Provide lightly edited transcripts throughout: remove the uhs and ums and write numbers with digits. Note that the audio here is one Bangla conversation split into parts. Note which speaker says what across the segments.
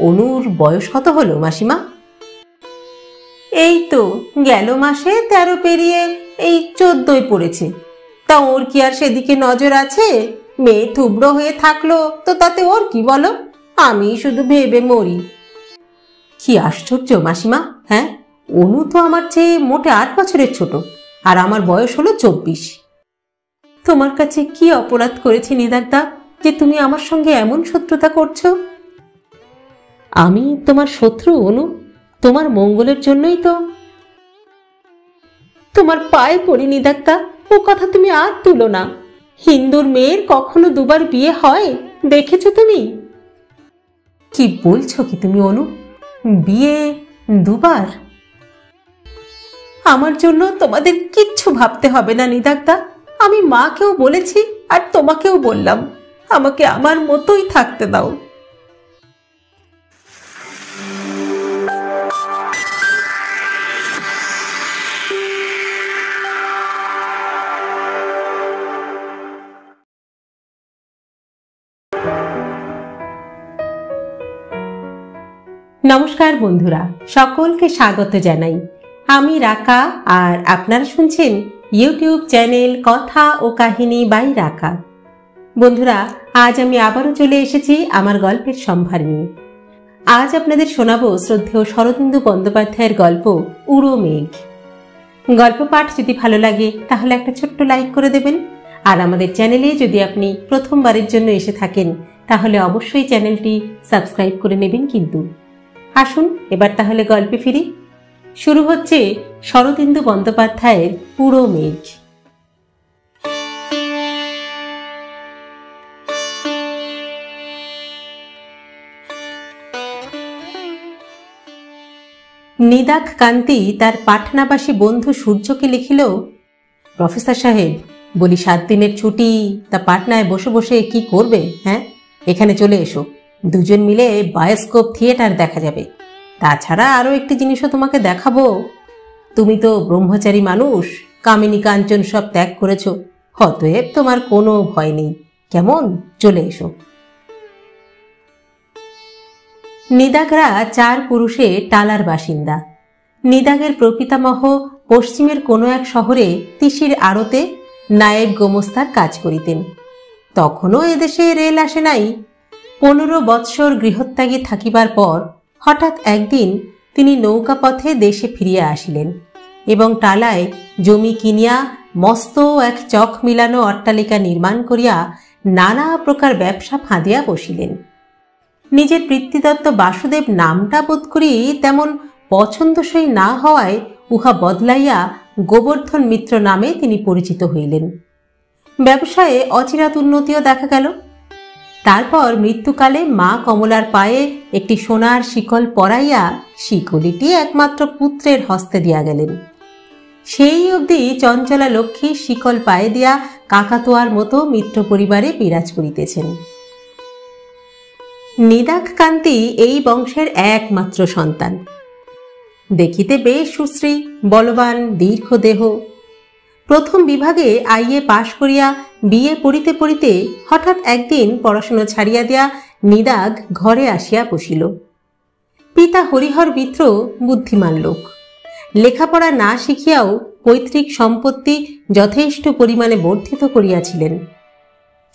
Speaker 1: অনুর বয়স কত হলো মাসিমা? এই তো গেল মাসে 13 পেরিয়ে এই 14 পড়েছে। তা ওর কি আর সেদিকে নজর আছে? মেয়ে থুবড়ো হয়ে থাকলো তো তাতে ওর কি বলো? আমি শুধু ভেবে মরি। কি আশ্চর্য মাসিমা! হ্যাঁ, অনু তো আমার চেয়ে মোটে 8 বছরের ছোট, আর আমার বয়স হলো 24। তোমার কাছে কি অপরাধ করেছি নিদারদা যে তুমি আমার সঙ্গে এমন শত্রুতা করছো? আমি তোমার শত্রু অনু? তোমার মঙ্গলের জন্যই তো। তোমার পায়ে পড়ি নিদারদা, ও কথা তুমি আর তুলো না। হিন্দুর মেয়ের কখনো দুবার বিয়ে হয় দেখেছো তুমি? কি বলছো কি তুমি অনু? বিয়ে দুবার? আমার জন্য তোমাদের কিচ্ছু ভাবতে হবে না নিদারদা। আমি মাকেও বলেছি আর তোমাকেও বললাম, আমাকে আমার মতোই থাকতে দাও। নমস্কার বন্ধুরা, সকলকে স্বাগত জানাই। আমি রাকা, আর আপনারা শুনছেন ইউটিউব চ্যানেল কথা ও কাহিনী বাই রাকা। বন্ধুরা, আজ আমি আবারও চলে এসেছি আমার গল্পের সম্ভার নিয়ে। আজ আপনাদের শোনাবো শ্রদ্ধেয় শরদিন্দু বন্দ্যোপাধ্যায়ের গল্প উড়ো মেঘ। গল্প পাঠ যদি ভালো লাগে তাহলে একটা ছোট্ট লাইক করে দেবেন, আর আমাদের চ্যানেলে যদি আপনি প্রথমবারের জন্য এসে থাকেন তাহলে অবশ্যই চ্যানেলটি সাবস্ক্রাইব করে নেবেন। কিন্তু আসুন এবার তাহলে গল্পে ফিরি। শুরু হচ্ছে শরদিন্দু বন্দ্যোপাধ্যায়ের উড়ো মেঘ। নিদাঘ কান্তি তার পাটনাবাসী বন্ধু সূর্যকে লিখিল, প্রফেসর সাহেব, বলি 7 দিনের ছুটি, তা পাটনায় বসে বসে কি করবে? হ্যাঁ, এখানে চলে এসো, দুজন মিলে বায়োস্কোপ থিয়েটার দেখা যাবে। তাছাড়া আরও একটি জিনিসও তোমাকে দেখাবো। তুমি তো ব্রহ্মচারী মানুষ, কামিনী কাঞ্চন সব ত্যাগ করেছ, অতএব তোমার কোনো ভয় নেই। কেমন, চলে এসো। নিদাঘরা 4 পুরুষে টালার বাসিন্দা। নিদাঘের প্রপিতামহ পশ্চিমের কোনো এক শহরে তিসির আড়তে নায়েব গোমস্তার কাজ করিতেন। তখনও এদেশে রেল আসে নাই। 15 বৎসর গৃহত্যাগী থাকিবার পর হঠাৎ একদিন তিনি নৌকাপথে দেশে ফিরিয়া আসিলেন এবং টালায় জমি কিনিয়া মস্ত এক চক মিলানো অট্টালিকা নির্মাণ করিয়া নানা প্রকার ব্যবসা ফাঁদিয়া বসিলেন। নিজের পিতৃদত্ত বাসুদেব নামটা বোধ করি তেমন পছন্দসই না হওয়ায় উহা বদলাইয়া গোবর্ধন মিত্র নামে তিনি পরিচিত হইলেন। ব্যবসায়ে অচিরাত উন্নতিও দেখা গেল। তারপর মৃত্যুকালে মা কমলার পায়ে একটি সোনার শিকল পরাইয়া শিকলিটি একমাত্র পুত্রের হস্তে দিয়া গেলেন। সেই অবধি চঞ্চলা লক্ষ্মী শিকল পায়ে দিয়া কাকাতোয়ার মতো মিত্র পরিবারে বিরাজ করিতেছেন। নিদাঘ কান্তি এই বংশের একমাত্র সন্তান। দেখিতে বেশ সুশ্রী, বলবান, দীর্ঘদেহ। প্রথম বিভাগে আইএ পাশ করিয়া বিয়ে পড়িতে পড়িতে হঠাৎ একদিন পড়াশুনো ছাড়িয়া দিয়া নিদাঘ ঘরে আসিয়া বসিল। পিতা হরিহর মিত্র বুদ্ধিমান লোক, লেখাপড়া না শিখিয়াও পৈতৃক সম্পত্তি যথেষ্ট পরিমাণে বর্ধিত করিয়াছিলেন।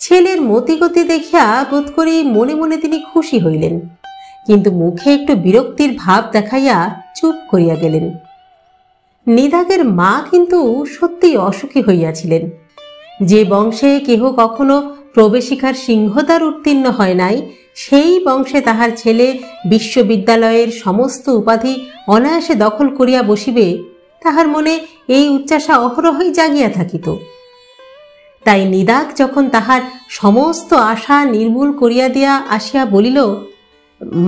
Speaker 1: ছেলের মতিগতি দেখিয়া বোধ করি মনে মনে তিনি খুশি হইলেন, কিন্তু মুখে একটু বিরক্তির ভাব দেখাইয়া চুপ করিয়া গেলেন। নিদাঘের মা কিন্তু সত্যি অসুখী হইয়াছিলেন। যে বংশে কেহ কখনো প্রবেশিকার সিংহদ্বার উত্তীর্ণ হয় নাই, সেই বংশে তাহার ছেলে বিশ্ববিদ্যালয়ের সমস্ত উপাধি অনায়াসে দখল করিয়া বসিবে, তাহার মনে এই উচ্চাশা অহরহই জাগিয়া থাকিত। তাই নিদাঘ যখন তাহার সমস্ত আশা নির্মূল করিয়া দিয়া আসিয়া বলিল,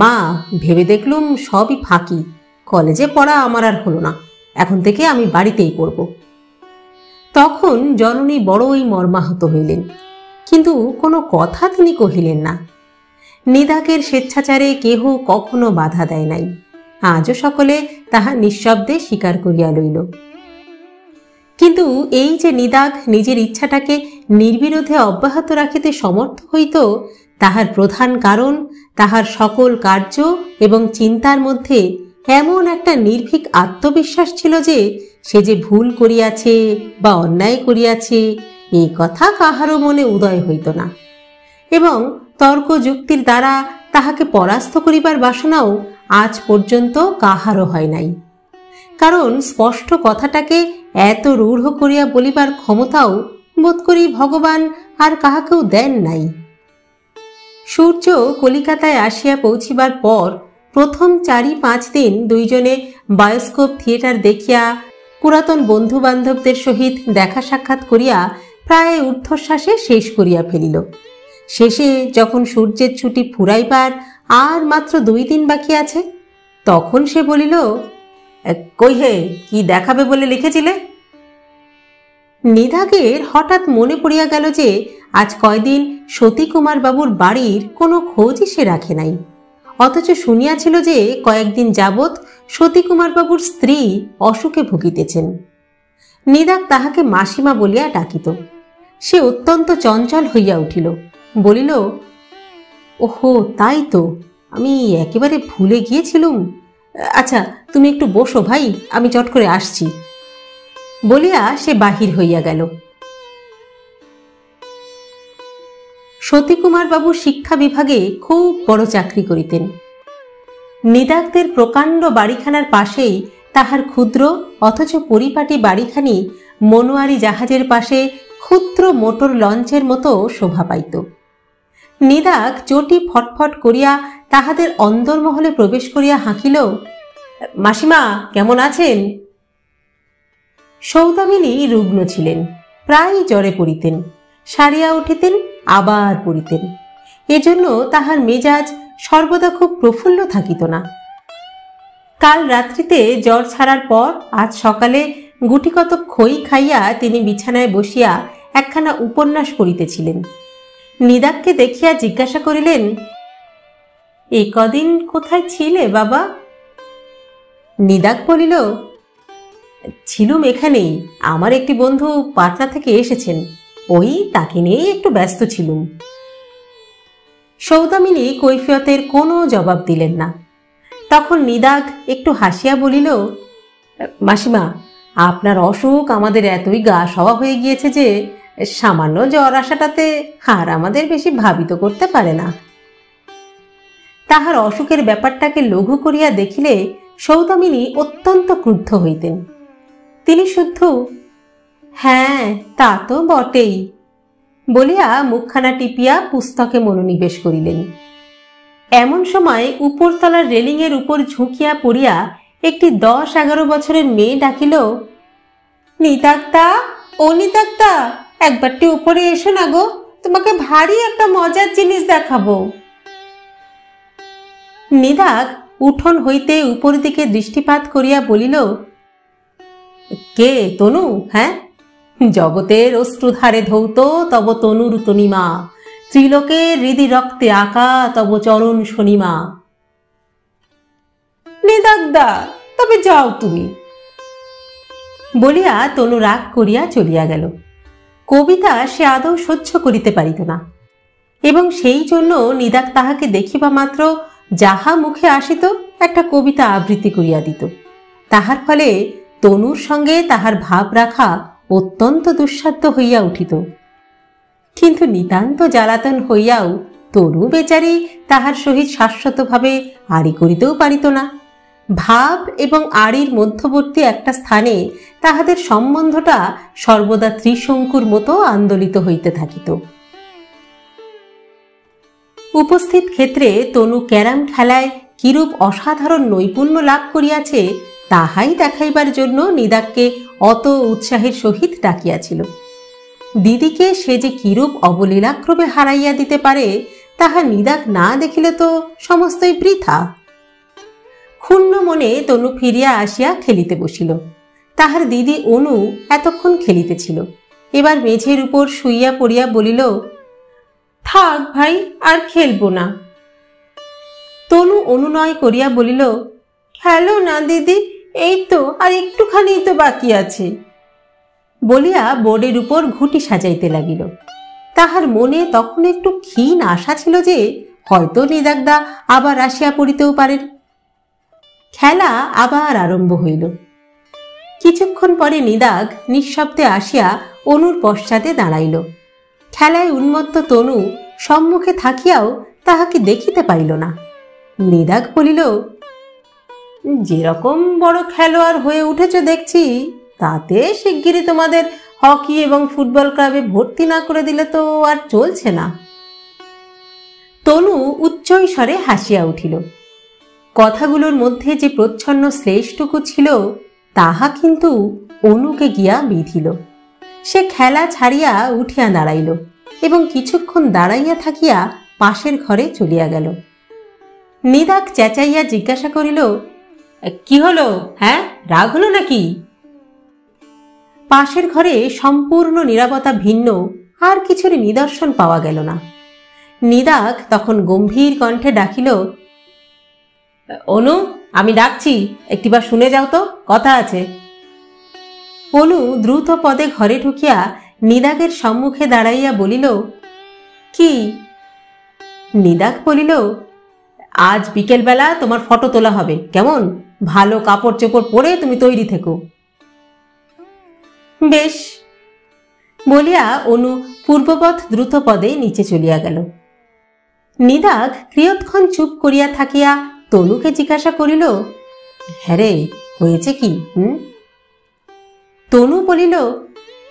Speaker 1: মা, ভেবে দেখলুম সবই ফাঁকি, কলেজে পড়া আমার আর হলো না, এখন থেকে আমি বাড়িতেই পড়ব। তখন জননী বড়ই মর্মাহত হইলেন, কিন্তু কোনো কথা তিনি কহিলেন না। নিদাঘের স্বেচ্ছাচারে কেহ কখনো বাধা দেয় নাই, আজও সকলে তাহা নিঃশব্দে স্বীকার করিয়া লইল। কিন্তু এই যে নিদাঘ নিজের ইচ্ছাটাকে নির্বিরোধে অব্যাহত রাখিতে সমর্থ হইত, তাহার প্রধান কারণ তাহার সকল কার্য এবং চিন্তার মধ্যে এমন একটা নির্ভীক আত্মবিশ্বাস ছিল যে সে যে ভুল করিয়াছে বা অন্যায় করিয়াছে এই কথা কাহারও মনে উদয় হইত না, এবং তর্ক যুক্তির দ্বারা তাহাকে পরাস্ত করিবার বাসনাও আজ পর্যন্ত কাহারও হয় নাই। কারণ স্পষ্ট কথাটাকে এত রূঢ় করিয়া বলিবার ক্ষমতাও বোধ করি ভগবান আর কাহাকেও দেন নাই। সূর্য কলিকাতায় আসিয়া পৌঁছিবার পর প্রথম 4-5 দিন দুইজনে বায়োস্কোপ থিয়েটার দেখিয়া পুরাতন বন্ধু বান্ধবদের সহিত দেখা সাক্ষাৎ করিয়া প্রায় ঊর্ধ্বশ্বাসে শেষ করিয়া ফেলিল। শেষে যখন সূর্যের ছুটি ফুরাইবার আর মাত্র 2 দিন বাকি আছে, তখন সে বলিল, কই হে, কি দেখাবে বলে লিখেছিলে? নিদাঘের হঠাৎ মনে পড়িয়া গেল যে আজ কয়দিন সতীকুমার বাবুর বাড়ির কোনো খোঁজই সে রাখে নাই, অথচ শুনিয়াছিল যে কয়েকদিন যাবৎ সতীকুমার বাবুর স্ত্রী অসুখে ভুগিতেছেন। নিদাঘ তাহাকে মাসিমা বলিয়া ডাকিত। সে অত্যন্ত চঞ্চল হইয়া উঠিল, বলিল, ওহো, তাই তো, আমি একেবারে ভুলে গিয়েছিলুম। আচ্ছা, তুমি একটু বসো ভাই, আমি চট করে আসছি, বলিয়া সে বাহির হইয়া গেল। সতীকুমার বাবু শিক্ষা বিভাগে খুব বড় চাকরি করিতেন। নিদাঘদের প্রকাণ্ড বাড়িখানার পাশেই তাহার ক্ষুদ্র অথচ পরিপাটি বাড়িখানি মনোয়ারি জাহাজের পাশে ক্ষুদ্র মোটর লঞ্চের মতো শোভা পাইত। নিদাঘ চটি ফটফট করিয়া তাহাদের অন্দরমহলে প্রবেশ করিয়া হাঁকিল, মাসিমা কেমন আছেন? সৌদামিনী রুগ্ন ছিলেন, প্রায় জ্বরে পড়িতেন, সারিয়া উঠিতেন আবার পড়িতেন। এজন্য তাহার মেজাজ সর্বদা খুব প্রফুল্ল থাকিত না। কাল রাত্রিতে জ্বর ছাড়ার পর আজ সকালে গুটিকত খই খাইয়া তিনি বিছানায় বসিয়া একখানা উপন্যাস পড়িতেছিলেন। নিদাঘকে দেখিয়া জিজ্ঞাসা করিলেন, এই কদিন কোথায় ছিলে বাবা? নিদাঘ বলিল, ছিলুম এখানেই, আমার একটি বন্ধু পাটনা থেকে এসেছেন, ওই তাকে নিয়েই একটু ব্যস্ত ছিলুম। সৌদামিনী কৈফিয়তের কোনো জবাব দিলেন না। তখন নিদাঘ একটু হাসিয়া বলিল, মাসিমা, আপনার অসুখ আমাদের এতই গা সওয়া হয়ে গিয়েছে যে সামান্য জ্বর আসাটাতে আর আমাদের বেশি ভাবিত করতে পারে না। তাহার অসুখের ব্যাপারটাকে লঘু করিয়া দেখিলে সৌদামিনী অত্যন্ত ক্রুদ্ধ হইতেন। তিনি শুদ্ধ হ্যাঁ তা তো বটেই বলিয়া মুখখানা টিপিয়া পুস্তকে মনোনিবেশ করিলেন। এমন সময় উপরতলার রেলিংয়ের উপর ঝুঁকিয়া পড়িয়া একটি 10-11 বছরের মেয়ে ডাকিল, নিদাঘদা, ও নিদাঘদা, একবারটি উপরে এসো না গো, তোমাকে ভারী একটা মজার জিনিস দেখাবো। নিদাঘ উঠোন হইতে উপর দিকে দৃষ্টিপাত করিয়া বলিল, কে তনু? হ্যাঁ, জগতের অশ্রুধারে ধৌত তব তনুর তনিমা, ত্রিলোকের হৃদি রক্তে আঁকা তব চরণ শনিমা। নিদাঘদা, তবে যাও তুমি, বলিয়া তনু রাগ করিয়া চলিয়া গেল। কবিতা সে আদৌ সহ্য করিতে পারিত না, এবং সেই জন্য নিদাঘ তাহাকে দেখিবা মাত্র যাহা মুখে আসিত একটা কবিতা আবৃত্তি করিয়া দিত। তাহার ফলে তনুর সঙ্গে তাহার ভাব রাখা অত্যন্ত দুঃসাধ্য হইয়া উঠিত। কিন্তু নিতান্ত জ্বালাতন হইয়াও তনু বেচারি তাহার সহিত শাশ্বতভাবে আড়ি করিতেও পারিত না। ভাব এবং আড়ির মধ্যবর্তী একটা স্থানে তাহাদের সম্বন্ধটা সর্বদা ত্রিশঙ্কুর মতো আন্দোলিত হইতে থাকিত। উপস্থিত ক্ষেত্রে তনু ক্যারাম খেলায় কিরূপ অসাধারণ নৈপুণ্য লাভ করিয়াছে তাহাই দেখাইবার জন্য নিদাঘকে অত উৎসাহের সহিত ডাকিয়াছিল। দিদিকে সে যে কিরূপ অবলীলাক্রমে হারাইয়া দিতে পারে তাহা নিদাঘ না দেখিলে তো সমস্তই বৃথা। ক্ষুণ্ণ মনে তনু ফিরিয়া আসিয়া খেলিতে বসিল। তাহার দিদি অনু এতক্ষণ খেলিতেছিল, এবার মেঝের উপর শুইয়া পড়িয়া বলিল, থাক ভাই, আর খেলবো না। তনু অনুনয় করিয়া বলিল, খেলো না দিদি, এই তো আর একটুখানি তো বাকি আছে, বলিয়া বোর্ডের উপর ঘুঁটি সাজাইতে লাগিল। তাহার মনে তখন একটু ক্ষীণ আশা ছিল যে হয়তো নিদাগদা আবার আসিয়া পড়িতেও পারেন। খেলা আবার আরম্ভ হইল। কিছুক্ষণ পরে নিদাগ নিঃশব্দে আসিয়া অনুর পশ্চাতে দাঁড়াইল। খেলায় উন্মত্ত তনু সম্মুখে থাকিয়াও তাহাকে দেখিতে পাইল না। নিদাগ বলিল, যেরকম বড় খেলোয়াড় হয়ে উঠেছ দেখছি, তাতে শিগগিরই তোমাদের হকি এবং ফুটবল ক্লাবে ভর্তি না করে দিলে তো আর চলছে না। তনু উচ্চৈস্বরে হাসিয়া উঠিল। কথাগুলোর মধ্যে যে প্রচ্ছন্ন শ্লেষটুকু ছিল তাহা কিন্তু অনুকে গিয়া বিঁধিল। সে খেলা ছাড়িয়া উঠিয়া দাঁড়াইল এবং কিছুক্ষণ দাঁড়াইয়া থাকিয়া পাশের ঘরে চলিয়া গেল। নিদাগ চেঁচাইয়া জিজ্ঞাসা করিল, কি হলো? হ্যাঁ, রাগ হলো নাকি? পাশের ঘরে সম্পূর্ণ নীরবতা ভিন্ন আর কিছুর নিদর্শন পাওয়া গেল না। নিদাগ তখন গম্ভীর কণ্ঠে ডাকিল, অনু, আমি ডাকছি, একটিবার শুনে যাও তো, কথা আছে। অনু দ্রুত পদে ঘরে ঢুকিয়া নিদাগের সম্মুখে দাঁড়াইয়া বলিল, কি? নিদাগ বলিল, আজ বিকেলবেলা তোমার ফটো তোলা হবে, কেমন? ভালো কাপড় চোপড় পরে তুমি তৈরি থেকো। বেশ বলিয়া অনু পূর্ববৎ দ্রুত পদে নিচে চলিয়া গেল। নিদাগ কিয়ৎক্ষণ চুপ করিয়া থাকিয়া তনুকে জিজ্ঞাসা করিল, হ্যাঁ রে, হয়েছে কি? তনু বলিল,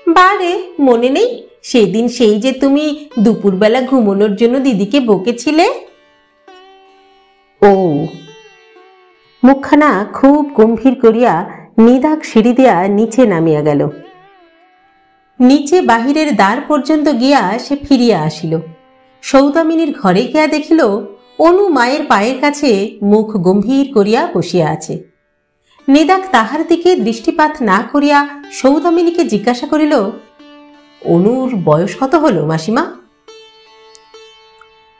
Speaker 1: বারে, মনে নেই সেদিন সেই যে তুমি দুপুরবেলা ঘুমানোর জন্য দিদিকে বকেছিলে? ও। মুখখানা খুব গম্ভীর করিয়া নিদাগ সিঁড়ি দিয়া নিচে নামিয়া গেল। নিচে বাহিরের দ্বার পর্যন্ত গিয়া সে ফিরিয়া আসিল। সৌদামিনীর ঘরে গিয়া দেখিল অনু মায়ের পায়ের কাছে মুখ গম্ভীর করিয়া বসিয়া আছে। নিদাগ তাহার দিকে দৃষ্টিপাত না করিয়া সৌদামিনীকে জিজ্ঞাসা করিল, অনুর বয়স কত হল মাসিমা?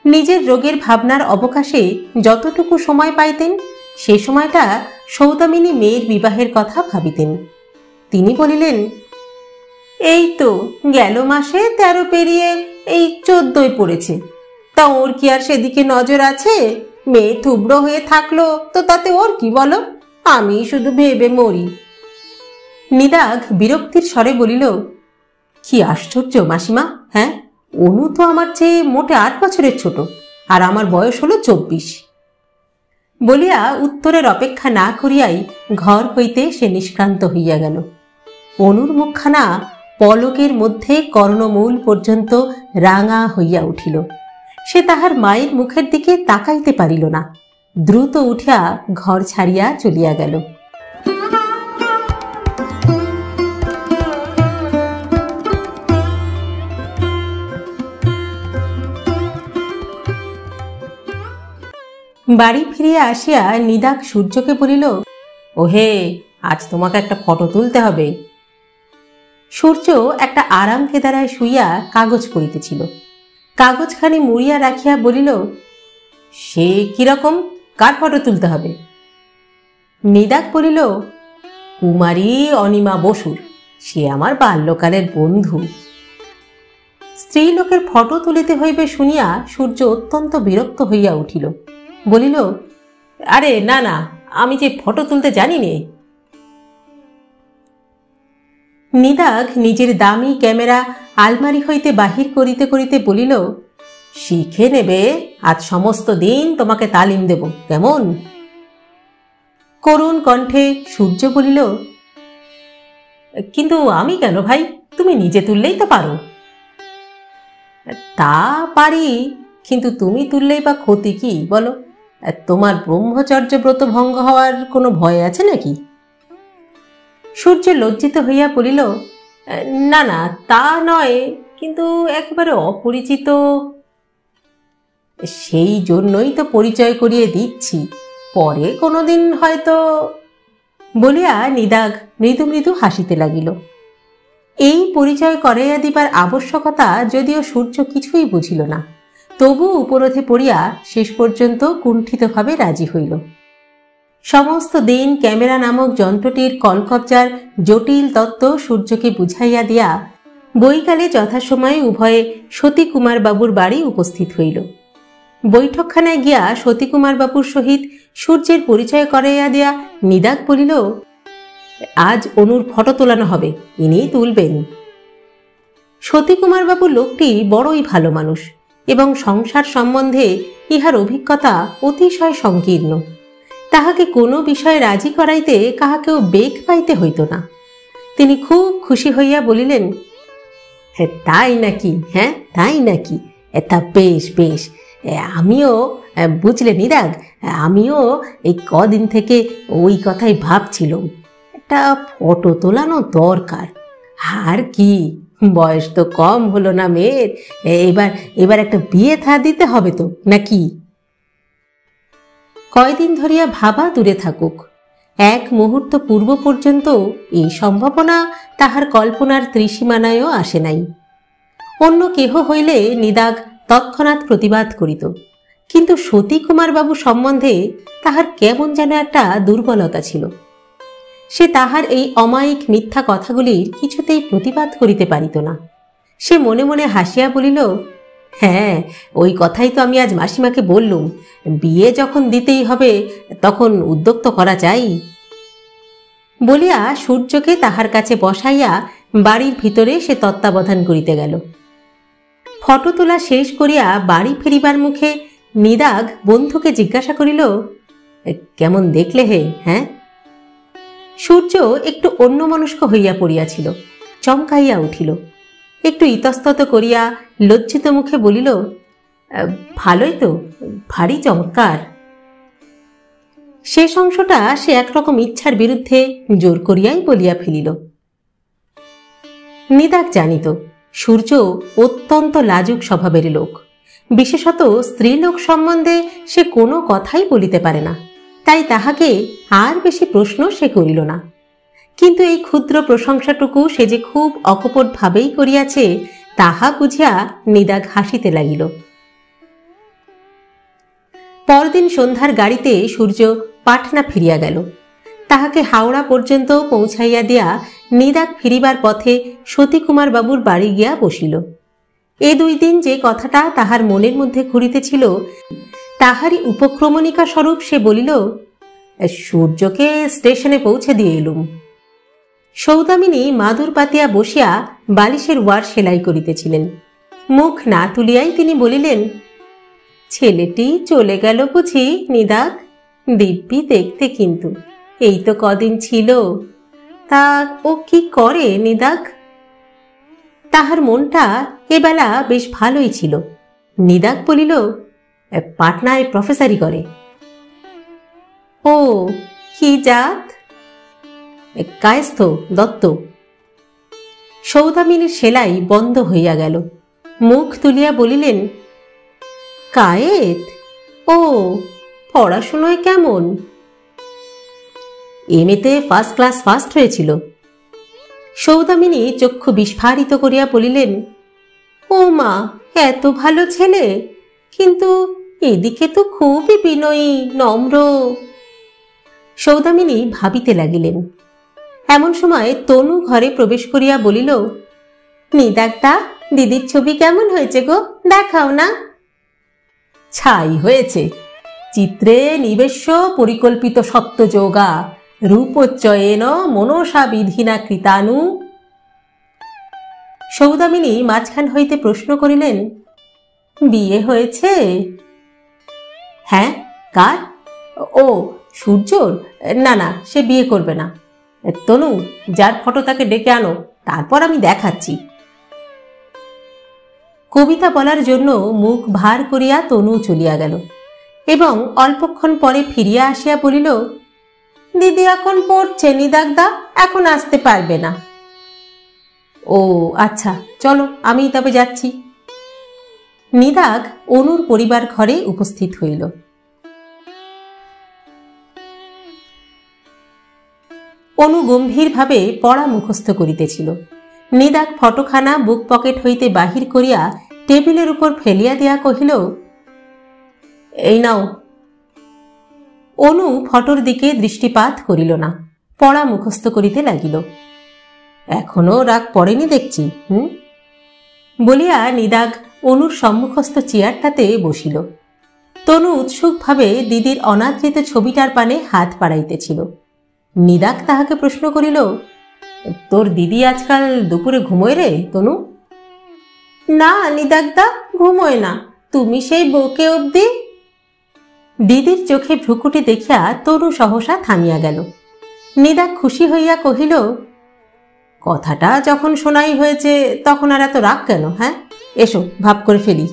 Speaker 1: নিজের রোগের ভাবনার অবকাশে যতটুকু সময় পাইতেন সে সময়টা সৌদামিনী মেয়ের বিবাহের কথা ভাবিতেন। তিনি বলিলেন, এই তো গেল মাসে 13 পেরিয়ে এই 14 পড়েছে, তা ওর কি আর সেদিকে নজর আছে? মেয়ে থুবড়ো হয়ে থাকলো তো তাতে ওর কি বলো, আমি শুধু ভেবে মরি। নিদাগ বিরক্তির স্বরে বলিল, কি আশ্চর্য মাসিমা, হ্যাঁ, অনু তো আমার চেয়ে মোটে 8 বছরের ছোট, আর আমার বয়স হলো 24। বলিয়া উত্তরের অপেক্ষা না করিয়াই ঘর হইতে সে নিষ্ক্রান্ত হইয়া গেল। অনুর মুখখানা পলকের মধ্যে কর্ণমূল পর্যন্ত রাঙা হইয়া উঠিল। সে তাহার মায়ের মুখের দিকে তাকাইতে পারিল না। দ্রুত উঠিয়া ঘর ছাড়িয়া চলিয়া গেল। বাড়ি ফিরিয়া আসিয়া নিদাগ সূর্যকে বলিল, ওহে, আজ তোমাকে একটা ফটো তুলতে হবে। সূর্য একটা আরাম কেদারায় শুইয়া কাগজ পড়িতেছিল। কাগজখানি মুড়িয়া রাখিয়া বলিল, সে কিরকম, কার ফটো তুলতে হবে? নিদাগ বলিল, কুমারী অনিমা বসুর, সে আমার বাল্যকালের বন্ধু। স্ত্রীলোকের ফটো তুলিতে হইবে শুনিয়া সূর্য অত্যন্ত বিরক্ত হইয়া উঠিল। বলিল, আরে না না, আমি যে ফটো তুলতে জানি নে। নিদাগ নিজের দামি ক্যামেরা আলমারি হইতে বাহির করিতে করিতে বলিল, শিখে নেবে, আজ সমস্ত দিন তোমাকে তালিম দেব, কেমন? করুণ কণ্ঠে সূর্য বলিল, কিন্তু আমি কেন ভাই, তুমি নিজে তুললেই তো পারো। তা পারি, কিন্তু তুমি তুললেই বা ক্ষতি কি বলো? তোমার ব্রহ্মচর্য ব্রত ভঙ্গ হওয়ার কোনো ভয় আছে নাকি? সূর্য লজ্জিত হইয়া বলিল, না না, তা নয়, কিন্তু একেবারে অপরিচিত। সেই জন্যই তো পরিচয় করিয়ে দিচ্ছি, পরে কোনোদিন হয়তো। বলিয়া নিদাগ মৃদু মৃদু হাসিতে লাগিল। এই পরিচয় করাইয়া দিবার আবশ্যকতা যদিও সূর্য কিছুই বুঝিল না, তবু উপরোধে পড়িয়া শেষ পর্যন্ত কুণ্ঠিতভাবে রাজি হইল। সমস্ত দিন ক্যামেরা নামক যন্ত্রটির কলকবজার জটিল তত্ত্ব সূর্যকে বুঝাইয়া দিয়া বৈকালে যথাসময়ে উভয়ে সতীকুমার বাবুর বাড়ি উপস্থিত হইল। বৈঠকখানায় গিয়া সতীকুমার বাবুর সহিত সূর্যের পরিচয় করাইয়া দিয়া নিদাগ বলিল, আজ অনুর ফটো তোলানো হবে, ইনিই তুলবেন। সতীকুমার বাবু লোকটি বড়ই ভালো মানুষ এবং সংসার সম্বন্ধে ইহার অভিজ্ঞতা অতিশয় সংকীর্ণ। তাহাকে কোনো বিষয়ে রাজি করাইতে কাহাকেও বেগ পাইতে হইত না। তিনি খুব খুশি হইয়া বলিলেন, হ্যাঁ তাই নাকি, হ্যাঁ তাই নাকি, তা বেশ বেশ। আমিও, বুঝলে নিদাগ, আমিও এই কদিন থেকে ওই কথাই ভাবছিলাম, একটা ফটো তোলানো দরকার। আর কি, বয়স তো কম হলো না মেয়ের, এবার এবার একটা বিয়ে থা দিতে হবে তো নাকি? কয়দিন ধরিয়া ভাবা দূরে থাকুক, এক মুহূর্ত পূর্ব পর্যন্ত এই সম্ভাবনা তাহার কল্পনার ত্রিসীমানায়ও আসে নাই। অন্য কেহ হইলে নিদাগ তৎক্ষণাৎ প্রতিবাদ করিত, কিন্তু সতীকুমার বাবু সম্বন্ধে তাহার কেমন যেন একটা দুর্বলতা ছিল। সে তাহার এই অমায়িক মিথ্যা কথাগুলির কিছুতেই প্রতিবাদ করিতে পারিত না। সে মনে মনে হাসিয়া বলিল, হ্যাঁ ওই কথাই তো আমি আজ মাসিমাকে বললুম, বিয়ে যখন দিতেই হবে তখন উদ্যোগ তো করা চাই। বলিয়া সূর্যকে তাহার কাছে বসাইয়া বাড়ির ভিতরে সে তত্ত্বাবধান করিতে গেল। ফটো তোলা শেষ করিয়া বাড়ি ফিরিবার মুখে নিদাগ বন্ধুকে জিজ্ঞাসা করিল, কেমন দেখলে হে? হ্যাঁ? সূর্য একটু অন্যমনস্ক হইয়া পড়িয়াছিল, চমকাইয়া উঠিল। একটু ইতস্তত করিয়া লজ্জিত মুখে বলিল, ভালোই তো, ভারী চমৎকার। শেষ অংশটা সে একরকম ইচ্ছার বিরুদ্ধে জোর করিয়াই বলিয়া ফেলিল। নিদাগ জানিত সূর্য অত্যন্ত লাজুক স্বভাবের লোক, বিশেষত স্ত্রীলোক সম্বন্ধে সে কোনো কথাই বলিতে পারে না, তাই তাহাকে আর বেশি প্রশ্ন সে করিল না। কিন্তু এই ক্ষুদ্র প্রশংসাটুকু সে যে খুব অকপট ভাবেই করিয়াছে তাহা বুঝিয়া নিদাগ হাসিতে লাগিল। পরদিন সন্ধ্যার গাড়িতে সূর্য পাটনা ফিরিয়া গেল। তাহাকে হাওড়া পর্যন্ত পৌঁছাইয়া দিয়া নিদাগ ফিরিবার পথে সতীকুমার বাবুর বাড়ি গিয়া বসিল। এ 2 দিন যে কথাটা তাহার মনের মধ্যে ঘুরিতেছিল তাহারই উপক্রমণিকা স্বরূপ সে বলিল, সূর্যকে স্টেশনে পৌঁছে দিয়ে এলুম। সৌদামিনী মাদুর পাতিয়া বসিয়া বালিশের ওয়ার সেলাই করিতেছিলেন। মুখ না তুলিয়াই তিনি বলিলেন, ছেলেটি চলে গেল বুঝি নিদাগ? দিব্যি দেখতে, কিন্তু এই তো কদিন ছিল। তা ও কি করে নিদাগ? তাহার মনটা এবেলা বেশ ভালোই ছিল। নিদাগ বলিল, পাটনায় প্রফেসরি করে। ও, কি জাত? কায়স্থ দত্ত। সৌদামিনীর সেলাই বন্ধ হইয়া গেল। মুখ তুলিয়া বলিলেন, কায়েত? ও, পড়াশুনোয় কেমন? এমএতে ফার্স্ট ক্লাস ফার্স্ট হয়েছিল। সৌদামিনী চক্ষু বিস্ফারিত করিয়া বলিলেন, ও মা, এত ভালো ছেলে, কিন্তু এদিকে তো খুবই বিনয়ী নম্র। সৌদামিনী ভাবিতে লাগিলেন। এমন সময় তনু ঘরে প্রবেশ করিয়া বলিল, নিদাগদা, দিদির ছবি কেমন হয়েছে গো, দেখাও না। ছাই হয়েছে, চিত্রে নিবেশ্য পরিকল্পিত সত্যযোগা রূপোচ্চয়েন মনসা বিধিনা কৃতানু। সৌদামিনী মাঝখান হইতে প্রশ্ন করিলেন, বিয়ে হয়েছে? হ্যাঁ। কার? ও, সূর্যর? না না, সে বিয়ে করবে না। তনু, যার ফটো তাকে ডেকে আনো, তারপর আমি দেখাচ্ছি। কবিতা বলার জন্য মুখ ভার করিয়া তনু চলিয়া গেল এবং অল্পক্ষণ পরে ফিরিয়া আসিয়া বলিল, দিদি এখন পড়ছে নিদাগদা, এখন আসতে পারবে না। ও আচ্ছা, চলো আমি তবে যাচ্ছি। নিদাগ অনুর পরিবার ঘরে উপস্থিত হইল। অনু গম্ভীরভাবে পড়া মুখস্থ করিতেছিল। নিদাগ ফটোখানা বুক পকেট হইতে বাহির করিয়া টেবিলের উপর ফেলিয়া দিয়া কহিল, এই নাও। অনু ফটোর দিকে দৃষ্টিপাত করিল না, পড়া মুখস্থ করিতে লাগিল। এখনো রাগ পড়েনি দেখছি। বলিয়া নিদাগ অনুর সম্মুখস্থ চেয়ারটাতে বসিল। তনু উৎসুকভাবে দিদির অনাদৃত ছবিটার পানে হাত বাড়াইতেছিল। নিদাগ তাহাকে প্রশ্ন করিল, তোর দিদি আজকাল দুপুরে ঘুমোয় রে তনু? না নিদাগদা, ঘুমোয় না। তুমি সেই বউকে অবধি। দিদির চোখে ভ্রুকুটি দেখিয়া তনু সহসা থামিয়া গেল। নিদাগ খুশি হইয়া কহিল, কথাটা যখন শোনাই হয়েছে তখন আর এত রাগ কেন? হ্যাঁ, এসো ভাব করে ফেলি।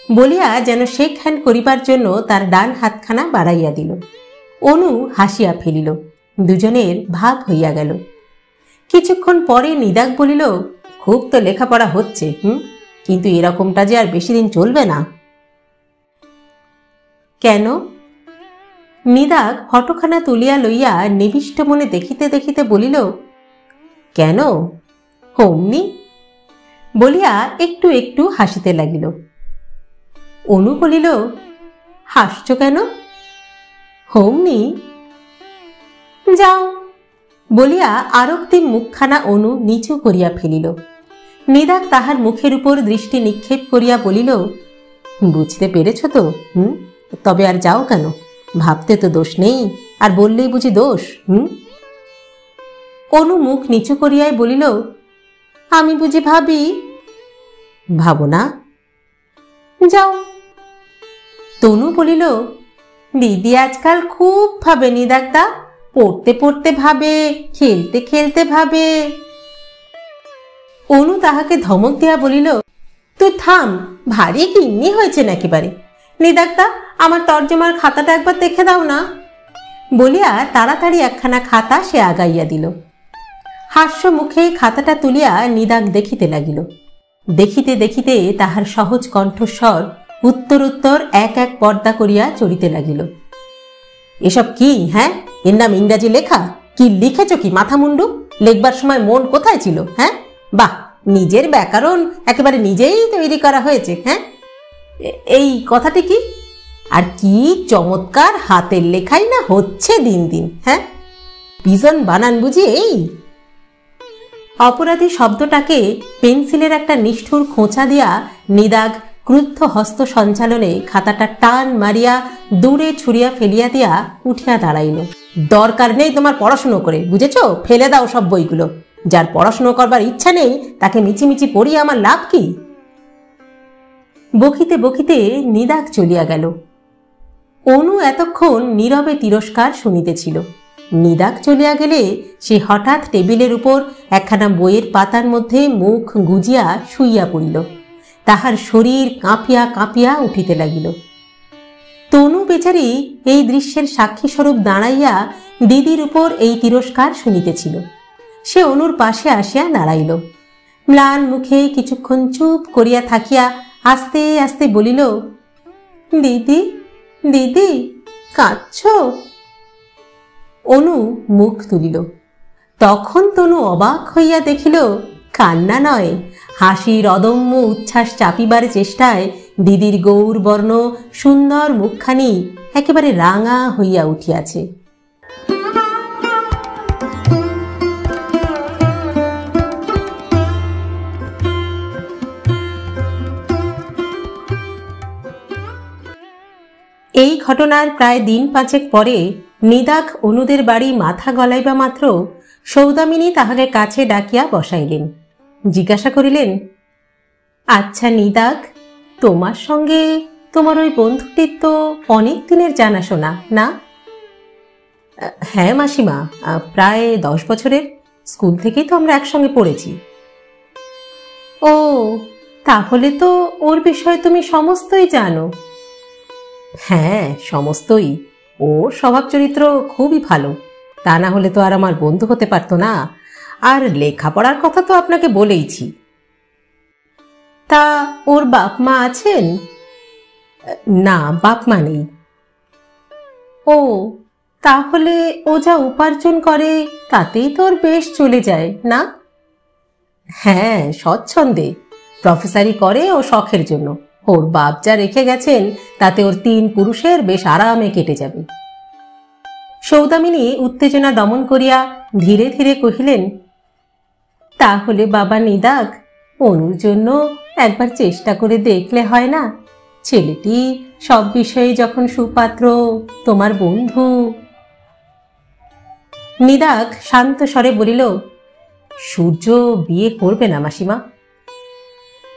Speaker 1: বলিয়া যেন শেক হ্যান্ড করিবার জন্য তার ডান হাতখানা বাড়াইয়া দিল। অনু হাসিয়া ফেলিল। দুজনের ভাব হইয়া গেল। কিছুক্ষণ পরে নিদাগ বলিল, খুব তো লেখাপড়া হচ্ছে, কিন্তু এরকমটা যে আর বেশি দিন চলবে না। কেন? নিদাগ ফটোখানা তুলিয়া লইয়া নিবিষ্ট মনে দেখিতে দেখিতে বলিল, কেন হোমনি? বলিয়া একটু একটু হাসিতে লাগিল। অনু বলিল, হাসছ কেন? হোমনি? যাও। বলিয়া আরক্তিম মুখখানা অনু নিচু করিয়া ফেলিল। নিদাগ তাহার মুখের উপর দৃষ্টি নিক্ষেপ করিয়া বলিল, বুঝতে পেরেছ তো? তবে আর যাও কেন? ভাবতে তো দোষ নেই, আর বললেই বুঝি দোষ? অনু মুখ নিচু করিয়াই বলিল, আমি বুঝি ভাবি? ভাবো না? যাও। তনু বলিল, দিদি আজকাল খুব ভাবে নিদাগদা, পড়তে পড়তে ভাবে, খেলতে খেলতে ভাবে। অনু তাহাকে ধমক দিয়া বলিল, তুই থাম, ভারী গিন্নি হয়েছে নাকিবারে। নিদাগদা, আমার তর্জমার খাতাটা একবার দেখে দাও না। বলিয়া তাড়াতাড়ি একখানা খাতা সে আগাইয়া দিল। হাস্য মুখে খাতাটা তুলিয়া নিদাগ দেখিতে লাগিল। দেখিতে দেখিতে তাহার সহজ কণ্ঠস্বর উত্তরোত্তর এক এক পর্দা করিয়া চড়িতে লাগিল। এসব কি? হ্যাঁ, এর নাম ইংরাজি লেখা? কি লিখেছ কি মাথা মুন্ডু? লেখবার সময় মন কোথায় ছিল? হ্যাঁ, বাহ, নিজের ব্যাকরণ একেবারে নিজেই তৈরি করা হয়েছে। হ্যাঁ, এই কথাটি কি? আর কি চমৎকার হাতের লেখাই না হচ্ছে দিন দিন। হ্যাঁ, পিজন বানান বুঝি এই? অপরাধী শব্দটাকে পেন্সিলের একটা নিষ্ঠুর খোঁচা দিয়া নিদাগ ক্রুদ্ধ হস্ত সঞ্চালনে খাতাটা টান মারিয়া দূরে ছুড়িয়া ফেলিয়া দিয়া উঠিয়া দাঁড়াইল। দরকার নেই তোমার পড়াশুনো করে, বুঝেছ? ফেলে দাও সব বইগুলো। যার পড়াশুনো করবার ইচ্ছা নেই তাকে মিছিমিছি পড়িয়ে আমার লাভ কি? বকিতে বকিতে নিদাগ চলিয়া গেল। অনু এতক্ষণ নীরবে তিরস্কার শুনিতেছিল। নিদাগ চলিয়া গেলে সে হঠাৎ টেবিলের উপর একখানা বইয়ের পাতার মধ্যে মুখ গুজিয়া শুইয়া পড়িল। তাহার শরীর কাঁপিয়া কাঁপিয়া উঠিতে লাগিল। তনু বেচারি এই দৃশ্যের সাক্ষী স্বরূপ দাঁড়াইয়া দিদির উপর এই তিরস্কার শুনিতেছিল। সে অনুর পাশে আসিয়া দাঁড়াইল। ম্লান মুখে কিছুক্ষণ চুপ করিয়া থাকিয়া আস্তে আস্তে বলিল, দিদি, দিদি, কাঁদছ? অনু মুখ তুলিল। তখন তনু অবাক হইয়া দেখিল, কান্না নয়, হাসির অদম্য উচ্ছ্বাস চাপিবার চেষ্টায় দিদির গৌরবর্ণ সুন্দর মুখখানি একেবারে রাঙা হইয়া উঠিয়াছে। এই ঘটনার প্রায় দিন পাঁচেক পরে নিদাগ অনুদের বাড়ি মাথা গলাইবা মাত্র সৌদামিনী তাহাকে কাছে ডাকিয়া বসাইলেন। জিজ্ঞাসা করিলেন, আচ্ছা নিদাগ, তোমার সঙ্গে তোমার ওই বন্ধুটির তো অনেক দিনের জানাশোনা, না? হ্যাঁ মাসিমা, প্রায় 10 বছরের। স্কুল থেকেই তো আমরা একসঙ্গে পড়েছি। ও, তাহলে তো ওর বিষয়ে তুমি সমস্তই জানো। হ্যাঁ, সমস্তই। ওর স্বভাব চরিত্র খুবই ভালো, তা না হলে তো আর আমার বন্ধু হতে পারতো না। আর লেখাপড়ার কথা তো আপনাকে বলেইছি। তা ওর বাপ মা আছেন? না, বাপ মা নেই। ও, তাহলে ও যা উপার্জন করে তাতেই তোর বেশ চলে যায়, না? হ্যাঁ, স্বচ্ছন্দে। প্রফেসরি করে ও শখের জন্য। ওর বাপ যা রেখে গেছেন তাতে ওর 3 পুরুষের বেশ আরামে কেটে যাবে। সৌদামিনী উত্তেজনা দমন করিয়া ধীরে ধীরে কহিলেন, তাহলে বাবা নিদাগ, অনুর জন্য একবার চেষ্টা করে দেখলে হয় না? ছেলেটি সব বিষয়ে যখন সুপাত্র, তোমার বন্ধু। নিদাগ শান্ত স্বরে বলিল, সূর্য বিয়ে করবে না মাসিমা।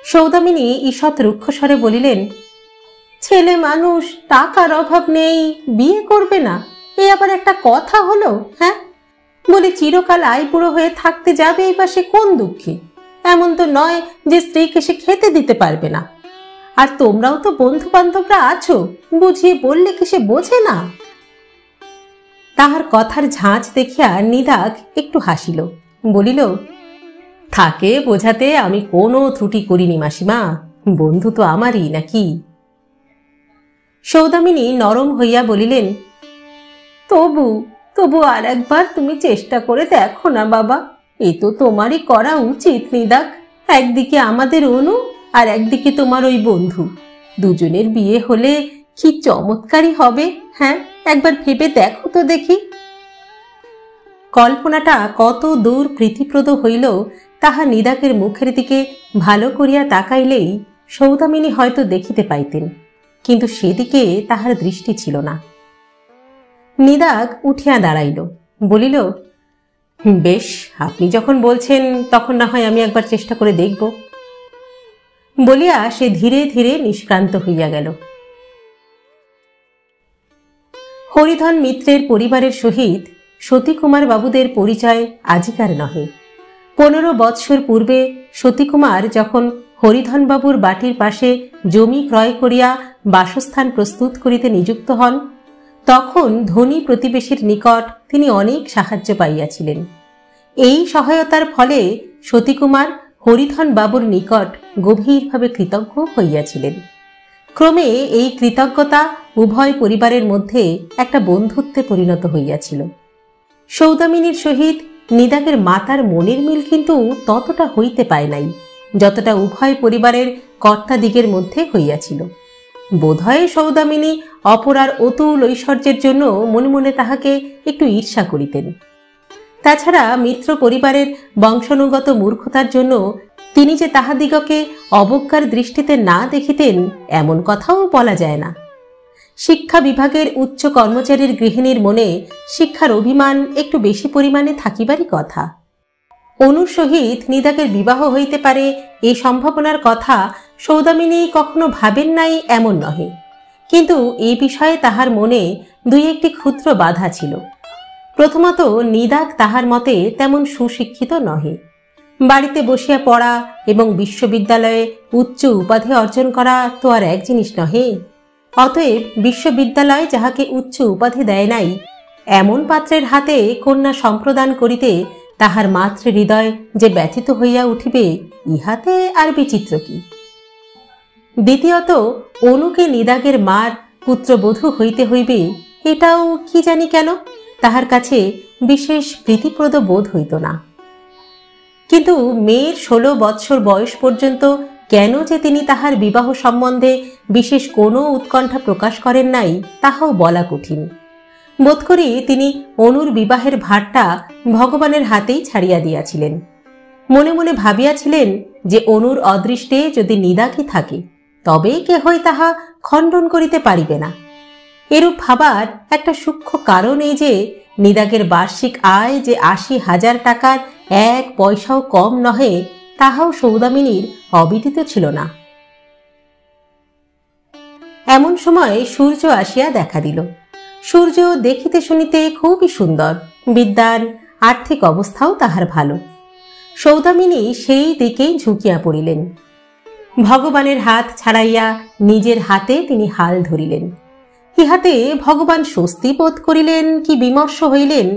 Speaker 1: সৌদামিনী ঈষৎ রুক্ষ স্বরে বলিলেন, ছেলে মানুষ, টাকার অভাব নেই, বিয়ে করবে না, এ আবার একটা কথা হলো? হ্যাঁ, বলে চিরকাল আইবুড়ো হয়ে থাকতে যাবে এই পাশে কোন দুঃখে? এমন তো নয় যে স্ত্রীকে সে খেতে দিতে পারবে না। আর তোমরাও তো বন্ধু বান্ধবরা আছো, বুঝিয়ে বললে কি সে বোঝে না? তাহার কথার ঝাঁঝ দেখিয়া নিদাগ একটু হাসিল, বলিল, থাকে বোঝাতে আমি কোনো ত্রুটি করিনি মাসিমা, বন্ধু তো আমারই নাকি? সৌদামিনী নরম হইয়া বলিলেন, তবু তবু আর একবার তুমি চেষ্টা করে দেখো না বাবা, এ তো তোমারই করা উচিত নিদাগ। একদিকে আমাদের অনু, আর একদিকে তোমার ওই বন্ধু, দুজনের বিয়ে হলে কি চমৎকারই হবে। হ্যাঁ, একবার ভেবে দেখো তো দেখি। কল্পনাটা কত দূর প্রীতিপ্রদ হইল তাহা নিদাগের মুখের দিকে ভালো করিয়া তাকাইলেই সৌদামিনী হয়তো দেখিতে পাইতেন, কিন্তু সেদিকে তাহার দৃষ্টি ছিল না। নিদাগ উঠিয়া দাঁড়াইল, বলিল, বেশ, আপনি যখন বলছেন তখন না হয় আমি একবার চেষ্টা করে দেখব। বলিয়া সে ধীরে ধীরে নিষ্ক্রান্ত হইয়া গেল। হরিধন মিত্রের পরিবারের সহিত সতীকুমার বাবুদের পরিচয় আজিকার নহে। 15 বৎসর পূর্বে সতীকুমার যখন হরিধন বাবুর বাটির পাশে জমি ক্রয় করিয়া বাসস্থান প্রস্তুত করিতে নিযুক্ত হন, তখন ধনী প্রতিবেশীর নিকট তিনি অনেক সাহায্য পাইয়াছিলেন। এই সহায়তার ফলে সতীকুমার হরিধন বাবুর নিকট গভীরভাবে কৃতজ্ঞ হইয়াছিলেন। ক্রমে এই কৃতজ্ঞতা উভয় পরিবারের মধ্যে একটা বন্ধুত্বে পরিণত হইয়াছিল। সৌদামিনীর সহিত নিদাগের মাতার মনের মিল কিন্তু ততটা হইতে পায় নাই যতটা উভয় পরিবারের কর্তাদিগের মধ্যে হইয়াছিল। বোধহয় সৌদামিনী অপরার অতুল ঐশ্বর্যের জন্য মনে মনে তাহাকে একটু ঈর্ষা করিতেন। তাছাড়া মিত্র পরিবারের বংশানুগত মূর্খতার জন্য তিনি যে তাহাদিগকে অবজ্ঞার দৃষ্টিতে না দেখিতেন এমন কথাও বলা যায় না। শিক্ষা বিভাগের উচ্চ কর্মচারীর গৃহিণীর মনে শিক্ষার অভিমান একটু বেশি পরিমাণে থাকিবারই কথা। অনুর সহিত নিদাগের বিবাহ হইতে পারে এই সম্ভাবনার কথা সৌদামিনী কখনো ভাবেন নাই এমন নহে, কিন্তু এই বিষয়ে তাহার মনে দুই একটি ক্ষুদ্র বাধা ছিল। প্রথমত, নিদাগ তাহার মতে তেমন সুশিক্ষিত নহে। বাড়িতে বসিয়া পড়া এবং বিশ্ববিদ্যালয়ে উচ্চ উপাধি অর্জন করা তো আর এক জিনিস নহে। অতএব বিশ্ববিদ্যালয় যাহাকে উচ্চ উপাধি দেয় নাই, এমন পাত্রের হাতে কন্যা সম্প্রদান করিতে তাহার মাতৃ হৃদয় যে ব্যথিত হইয়া উঠিবে, ইহাতে আর বিচিত্র কি? দ্বিতীয়ত, অনুকে নিদাগের মার পুত্রবধূ হইতে হইবে, এটাও কি জানি কেন তাহার কাছে বিশেষ প্রীতিপ্রদ বোধ হইত না। কিন্তু মেয়ের 16 বৎসর বয়স পর্যন্ত কেন যে তিনি তাহার বিবাহ সম্বন্ধে বিশেষ কোনো উৎকণ্ঠা প্রকাশ করেন নাই তাহাও বলা কঠিন। বোধ করি তিনি অনুর বিবাহের ভারটা ভগবানের হাতেই ছাড়িয়া দিয়াছিলেন। মনে মনে ভাবিয়াছিলেন যে অনুর অদৃষ্টে যদি নিদাগই থাকে তবে কেহই তাহা খণ্ডন করিতে পারিবে না। এরূপ ভাবার একটা সূক্ষ্ম কারণ এই যে নিদাগের বার্ষিক আয় যে 80,000 টাকার 1 পয়সাও কম নহে, তাহাও সৌদামিনীর অবিদিত ছিল না। এমন সময় সূর্য আসিয়া দেখা দিল। সূর্য দেখিতে শুনিতে খুবই সুন্দর, বিদ্যান, আর্থিক অবস্থাও তাহার ভালো। সৌদামিনী সেই দিকেই ঝুঁকিয়া পড়িলেন। ভগবানের হাত ছাড়াইয়া নিজের হাতে তিনি হাল ধরিলেন। ইহাতে ভগবান স্বস্তি বোধ করিলেন কি বিমর্ষ হইলেন,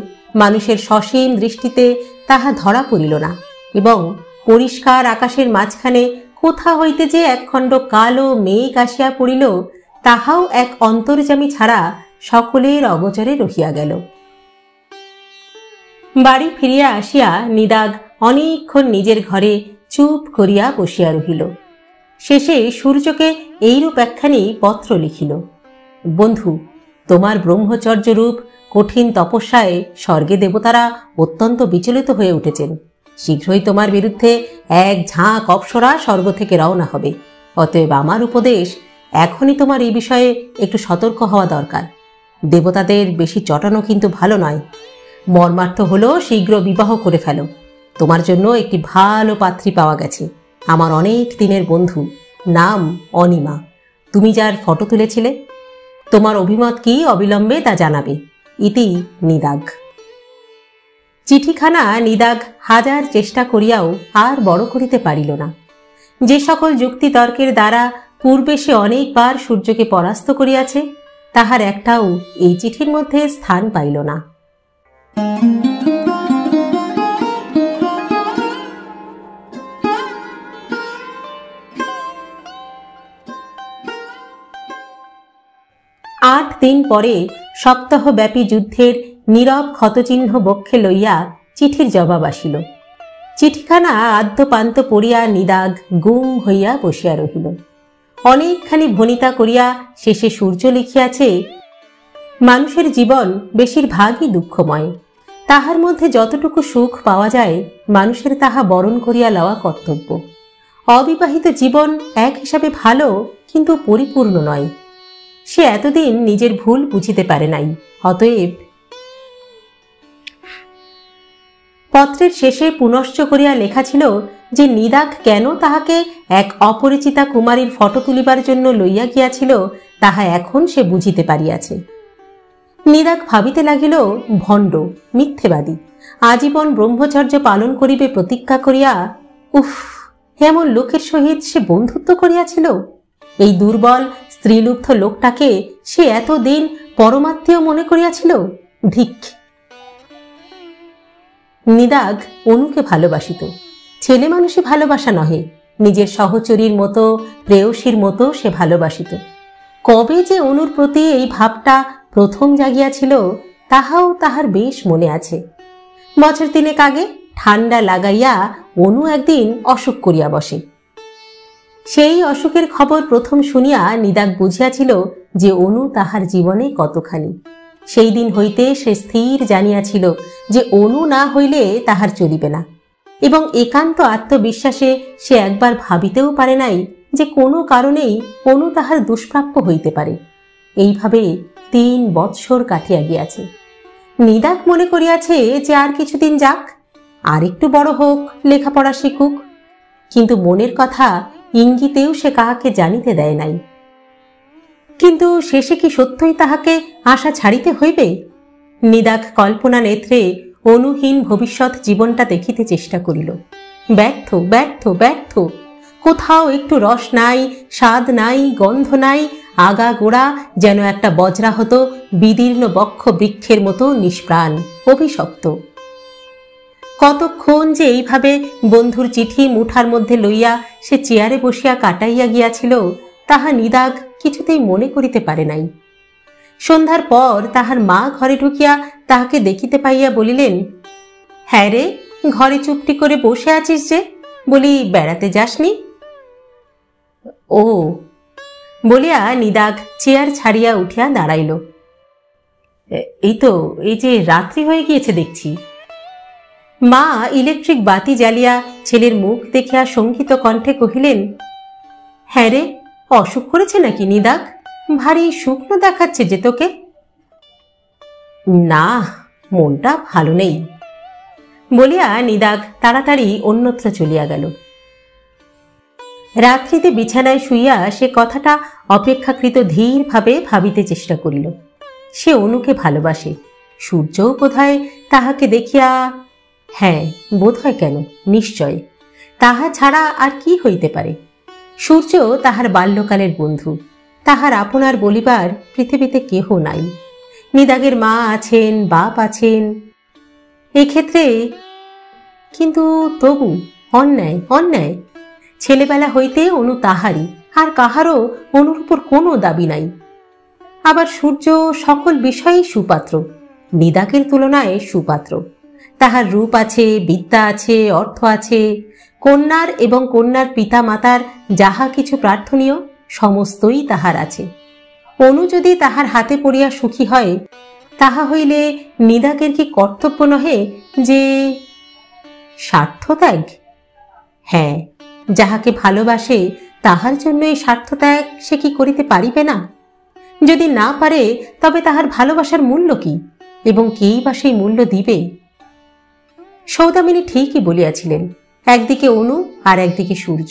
Speaker 1: মানুষের সসীম দৃষ্টিতে তাহা ধরা পড়িল না, এবং পরিষ্কার আকাশের মাঝখানে কোথা হইতে যে একখণ্ড কালো মেঘ আসিয়া পড়িল, তাহাও এক অন্তর্যামী ছাড়া সকলের অগোচরে রহিয়া গেল। বাড়ি ফিরিয়া আসিয়া নিদাগ অনেকক্ষণ নিজের ঘরে চুপ করিয়া বসিয়া রহিল। শেষে সূর্যকে এইরূপ একখানি পত্র লিখিল। বন্ধু, তোমার ব্রহ্মচর্য রূপ কঠিন তপস্যায় স্বর্গে দেবতারা অত্যন্ত বিচলিত হয়ে উঠেছেন। শীঘ্রই তোমার বিরুদ্ধে এক ঝাঁক অপ্সরা স্বর্গ থেকে রওনা হবে। অতএব আমার উপদেশ, এখনই তোমার এই বিষয়ে একটু সতর্ক হওয়া দরকার। দেবতাদের বেশি চটানো কিন্তু ভালো নয়। মর্মার্থ হলো শীঘ্র বিবাহ করে ফেলো। তোমার জন্য একটি ভালো পাত্রী পাওয়া গেছে, আমার অনেক দিনের বন্ধু, নাম অনিমা। তুমি যার ফটো তুলেছিলে। তোমার অভিমত কি অবিলম্বে তা জানাবে। ইতি নিদাঘ। চিঠিখানা নিদাঘ হাজার চেষ্টা করিয়াও আর বড় করিতে পারিল না। যে সকল যুক্তিতর্কের দ্বারা পূর্বে সে অনেকবার সূর্যকে পরাস্ত করিয়াছে, তাহার একটাও এই চিঠির মধ্যে স্থান পাইল না। আট দিন পরে সপ্তাহব্যাপী যুদ্ধের নীরব ক্ষতচিহ্ন বক্ষে লইয়া চিঠির জবাব আসিল। চিঠিখানা আদ্যপান্ত পড়িয়া নিদাঘ গুম হইয়া বসিয়া রহিল। অনেকখানি ভনিতা করিয়া শেষে সূর্য লিখিয়াছে, মানুষের জীবন বেশিরভাগই দুঃখময়। তাহার মধ্যে যতটুকু সুখ পাওয়া যায়, মানুষের তাহা বরণ করিয়া লওয়া কর্তব্য। অবিবাহিত জীবন এক হিসাবে ভালো, কিন্তু পরিপূর্ণ নয়। সে এতদিন নিজের ভুল বুঝিতে পারে নাই। অতএব পত্রের শেষে পুনশ্চ করিয়া লেখা ছিল যে নিদাঘ কেন তাহাকে এক অপরিচিতা কুমারীর ফটো তুলিবার জন্য লইয়া গিয়াছিল, তাহা এখন সে বুঝিতে পারিয়াছে। নিদাঘ ভাবিতে লাগিল, ভণ্ড, মিথ্যেবাদী, আজীবন ব্রহ্মচর্য পালন করিবে প্রতিজ্ঞা করিয়া উফ, এমন লোকের সহিত সে বন্ধুত্ব করিয়াছিল। এই দুর্বল স্ত্রীলুব্ধ লোকটাকে সে এতদিন পরমাত্মীয় মনে করিয়াছিল। ধিক! নিদাঘ অনুকে ভালোবাসিত। ছেলে মানুষে ভালোবাসা নহে, নিজের সহচরীর মতো, প্রেয়সীর মতো সে ভালোবাসিত। কবে যে অনুর প্রতি এই ভাবটা প্রথম জাগিয়াছিল, তাহাও তাহার বেশ মনে আছে। বছর তিনেক আগে ঠান্ডা লাগাইয়া অনু একদিন অসুখ করিয়া বসে। সেই অসুখের খবর প্রথম শুনিয়া নিদাঘ বুঝিয়াছিল যে অনু তাহার জীবনে কতখানি। সেই দিন হইতে সে স্থির জানিয়াছিল যে অনু না হইলে তাহার চলিবে না, এবং একান্ত আত্মবিশ্বাসে সে একবার ভাবিতেও পারে নাই যে কোনো কারণেই অনু তাহার দুষ্প্রাপ্য হইতে পারে। এইভাবে 3 বৎসর কাটিয়া গিয়াছে। নিদাঘ মনে করিয়াছে যে আর কিছুদিন যাক, আর একটু বড় হোক, লেখাপড়া শিখুক, কিন্তু মনের কথা ইঙ্গিতেও সে কাহাকে জানিতে দেয় নাই। কিন্তু শেষে কি সত্যই তাহাকে আশা ছাড়িতে হইবে? নিদাঘ কল্পনা নেত্রে অনুহীন ভবিষ্যৎ জীবনটা দেখিতে চেষ্টা করিল। ব্যর্থ, ব্যর্থ, ব্যর্থ। কোথাও একটু রস নাই, স্বাদ নাই, গন্ধ নাই, আগা গোড়া যেন একটা বজ্রাহত বিদীর্ণ বক্ষ বৃক্ষের মতো নিষ্প্রাণ, অভিশপ্ত। কতক্ষণ যে এইভাবে বন্ধুর চিঠি মুঠার মধ্যে লইয়া সে চেয়ারে বসিয়া কাটাইয়া গিয়াছিল, তাহা নিদাঘ কিছুতেই মনে করিতে পারে নাই। সন্ধ্যার পর তাহার মা ঘরে ঢুকিয়া তাহাকে দেখিতে পাইয়া বলিলেন, হ্যাঁ রে, ঘরে চুপটি করে বসে আছিস যে, বলি বেড়াতে যাসনি? ও বলিয়া নিদাঘ চেয়ার ছাড়িয়া উঠিয়া দাঁড়াইল। এই তো, এই যে রাত্রি হয়ে গিয়েছে দেখছি। মা ইলেকট্রিক বাতি জ্বালিয়া ছেলের মুখ দেখিয়া শঙ্কিত কণ্ঠে কহিলেন, হ্যাঁ রে, অসুখ করেছে নাকি নিদাঘ? ভারী শুকনো দেখাচ্ছে যে তোকে। না, মনটা ভালো নেই, বলিয়া নিদাঘ তাড়াতাড়ি অন্যত্র চলিয়া গেল। রাত্রিতে বিছানায় শুইয়া সে কথাটা অপেক্ষাকৃত ধীরভাবে ভাবিতে চেষ্টা করিল। সে অনুকে ভালোবাসে। সূর্যও বোধহয় তাহাকে দেখিয়া, হ্যাঁ বোধহয় কেন, নিশ্চয়, তাহা ছাড়া আর কি হইতে পারে। সূর্য তাহার বাল্যকালের বন্ধু, তাহার আপনার বলিবার পৃথিবীতে কেহ নাই। নিদাঘের মা আছেন, বাপ আছেন, এক্ষেত্রে। কিন্তু তবু অন্যায়, অন্যায়। ছেলেবেলা হইতে অনু তাহারই, আর কাহারও অনুর উপর কোনো দাবি নাই। আবার সূর্য সকল বিষয়েই সুপাত্র, নিদাঘের তুলনায় সুপাত্র। তাহার রূপ আছে, বিদ্যা আছে, অর্থ আছে, কন্যার এবং কন্যার পিতা মাতার যাহা কিছু প্রার্থনীয় সমস্তই তাহার আছে। অনু যদি তাহার হাতে পড়িয়া সুখী হয়, তাহা হইলে নিদাঘের কি কর্তব্য নহে যে স্বার্থত্যাগ? হ্যাঁ, যাহাকে ভালোবাসে তাহার জন্য এই স্বার্থত্যাগ সে কি করিতে পারিবে না? যদি না পারে তবে তাহার ভালোবাসার মূল্য কি, এবং কেই বা সেই মূল্য দিবে? সৌদামিনী ঠিকই বলিয়াছিলেন, একদিকে অনু আর একদিকে সূর্য।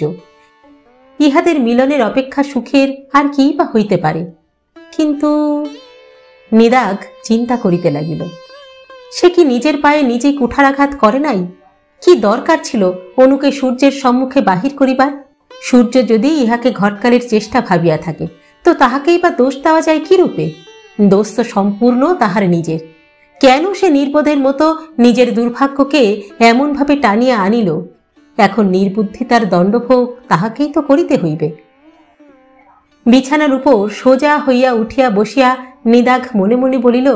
Speaker 1: ইহাদের মিলনের অপেক্ষা সুখের আর কিই বা হইতে পারে? কিন্তু নিদাঘ চিন্তা করিতে লাগিল, সে কি নিজের পায়ে নিজেই কুঠারাঘাত করে নাই? কি দরকার ছিল অনুকে সূর্যের সম্মুখে বাহির করিবার? সূর্য যদি ইহাকে ঘটকালের চেষ্টা ভাবিয়া থাকে, তো তাহাকেই বা দোষ দেওয়া যায় কি রূপে? দোষ তো সম্পূর্ণ তাহার নিজের। কেন সে নির্বোধের মতো নিজের দুর্ভাগ্যকে এমনভাবে টানিয়া আনিল? এখন নির্বুদ্ধিতার দণ্ডভোগ তাহাকেই তো করিতে হইবে। বিছানার উপর সোজা হইয়া উঠিয়া বসিয়া নিদাঘ মনে মনে বলিল,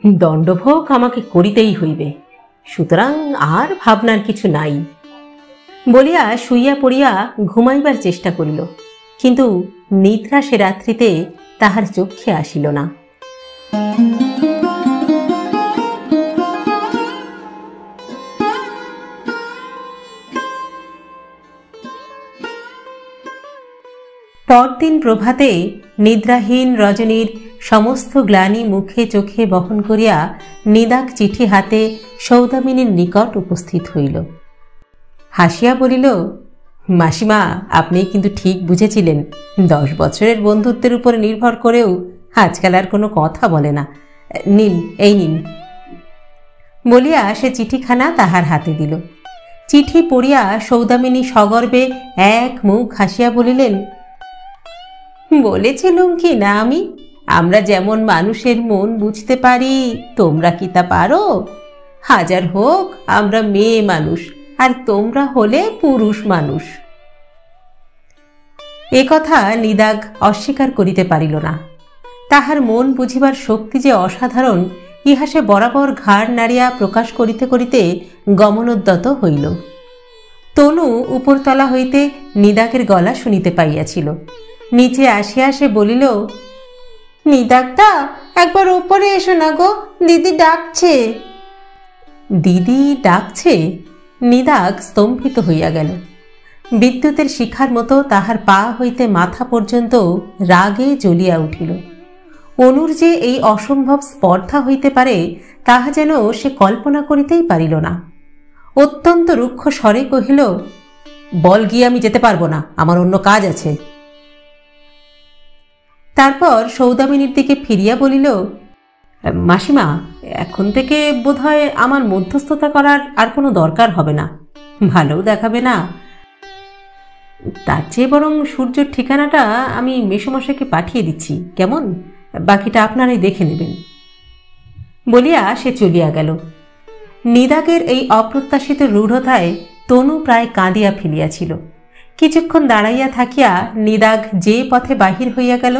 Speaker 1: দণ্ডভোগ আমাকে করিতেই হইবে, সুতরাং আর ভাবনার কিছু নাই। বলিয়া শুইয়া পড়িয়া ঘুমাইবার চেষ্টা করিল, কিন্তু নিদ্রা সে রাত্রিতে তাহার চক্ষে আসিল না। পরদিন প্রভাতে নিদ্রাহীন রজনীর সমস্ত গ্লানি মুখে চোখে বহন করিয়া নিদাঘ চিঠি হাতে সৌদামিনীর নিকট উপস্থিত হইল। হাসিয়া বলিল, মাসিমা, আপনি কিন্তু ঠিক বুঝেছিলেন। 10 বছরের বন্ধুত্বের উপর নির্ভর করেও আজকাল আর কোনো কথা বলে না। নিন, এই নিন। বলিয়া সে চিঠিখানা তাহার হাতে দিল। চিঠি পড়িয়া সৌদামিনী সগর্বে এক মুখ হাসিয়া বলিলেন, বলেছিলুম কি না আমি, আমরা যেমন মানুষের মন বুঝতে পারি, তোমরা কি তা পারো? হাজার হোক আমরা মেয়ে মানুষ, আর তোমরা হলে পুরুষ মানুষ। এ কথা নিদাঘ অস্বীকার করিতে পারিল না। তাহার মন বুঝিবার শক্তি যে অসাধারণ, ইহা সে বরাবর ঘাড় নাড়িয়া প্রকাশ করিতে করিতে গমনোদ্যত হইল। তনু উপরতলা হইতে নিদাঘের গলা শুনিতে পাইয়াছিল। নিচে আসিয়া সে বলিল, নিদাঘদা, একবার উপরে এসো না গো, দিদি ডাকছে। দিদি ডাকছে? নিদাঘ স্তম্ভিত হইয়া গেল। বিদ্যুতের শিখার মতো তাহার পা হইতে মাথা পর্যন্ত রাগে জ্বলিয়া উঠিল। অনুর যে এই অসম্ভব স্পর্ধা হইতে পারে, তাহা যেন সে কল্পনা করিতেই পারিল না। অত্যন্ত রুক্ষ স্বরে কহিল, বল গিয়ে, আমি যেতে পারবো না, আমার অন্য কাজ আছে। তারপর সৌদামিনীর দিকে ফিরিয়া বলিল, মাসিমা, এখন থেকে বোধহয় আমার মধ্যস্থতা করার আর কোনো দরকার হবে না, ভালোও দেখাবে না। তার চেয়ে বরং সূর্যের ঠিকানাটা আমি মেসোমশাইকে পাঠিয়ে দিচ্ছি, কেমন? বাকিটা আপনারাই দেখে নেবেন। বলিয়া সে চলিয়া গেল। নিদাঘের এই অপ্রত্যাশিত রূঢ়তায় তনু প্রায় কাঁদিয়া ফেলিয়াছিল। কিছুক্ষণ দাঁড়াইয়া থাকিয়া নিদাঘ যে পথে বাহির হইয়া গেল,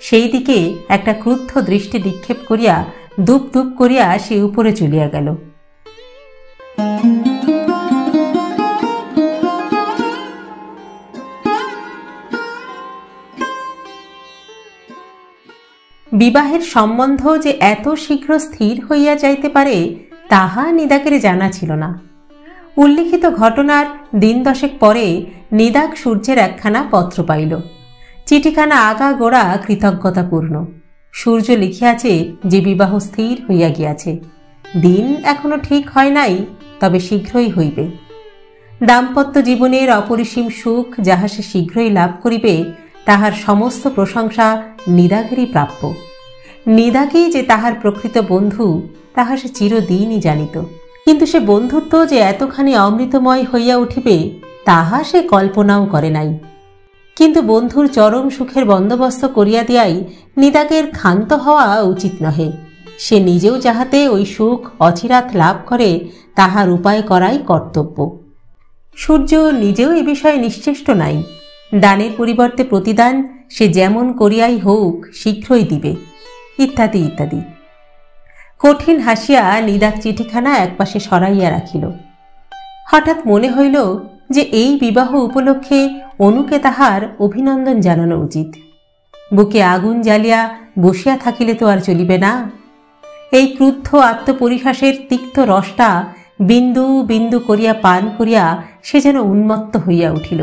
Speaker 1: সেই দিকে একটা ক্রুদ্ধ দৃষ্টি নিক্ষেপ করিয়া দুপ দুপ করিয়া সে উপরে চলিয়া গেল। বিবাহের সম্বন্ধ যে এত শীঘ্র স্থির হইয়া যাইতে পারে, তাহা নিদাঘের জানা ছিল না। উল্লিখিত ঘটনার দিন 10 পরে নিদাঘ সূর্যের একখানা পত্র পাইল। চিঠিখানা আগা গোড়া কৃতজ্ঞতাপূর্ণ। সূর্য লিখিয়াছে যে বিবাহ স্থির হইয়া গিয়াছে। দিন এখনো ঠিক হয় নাই, তবে শীঘ্রই হইবে। দাম্পত্য জীবনের অপরিসীম সুখ যাহা সে শীঘ্রই লাভ করিবে, তাহার সমস্ত প্রশংসা নিদাঘেরই প্রাপ্য। নিদাঘই যে তাহার প্রকৃত বন্ধু, তাহা সে চিরদিনই জানিত। কিন্তু সে বন্ধুত্ব যে এতখানি অমৃতময় হইয়া উঠিবে, তাহা সে কল্পনাও করে নাই। কিন্তু বন্ধুর চরম সুখের বন্দোবস্ত করিয়া দিয়াই নিদাঘের ক্ষান্ত হওয়া উচিত নহে। সে নিজেও যাহাতে ওই সুখ অচিরাত লাভ করে, তাহার উপায় করাই কর্তব্য। সূর্য নিজেও এ বিষয়ে নিশ্চেষ্ট নাই। দানের পরিবর্তে প্রতিদান সে যেমন করিয়াই হোক শীঘ্রই দিবে, ইত্যাদি ইত্যাদি। কঠিন হাসিয়া নিদাঘ চিঠিখানা একপাশে সরাইয়া রাখিল। হঠাৎ মনে হইল যে এই বিবাহ উপলক্ষে অনুকে তাহার অভিনন্দন জানানো উচিত। বুকে আগুন জ্বালিয়া বসিয়া থাকিলে তো আর চলিবে না। এই ক্রুদ্ধ আত্মপরিহাসের তিক্ত রসটা বিন্দু বিন্দু করিয়া পান করিয়া সে যেন উন্মত্ত হইয়া উঠিল।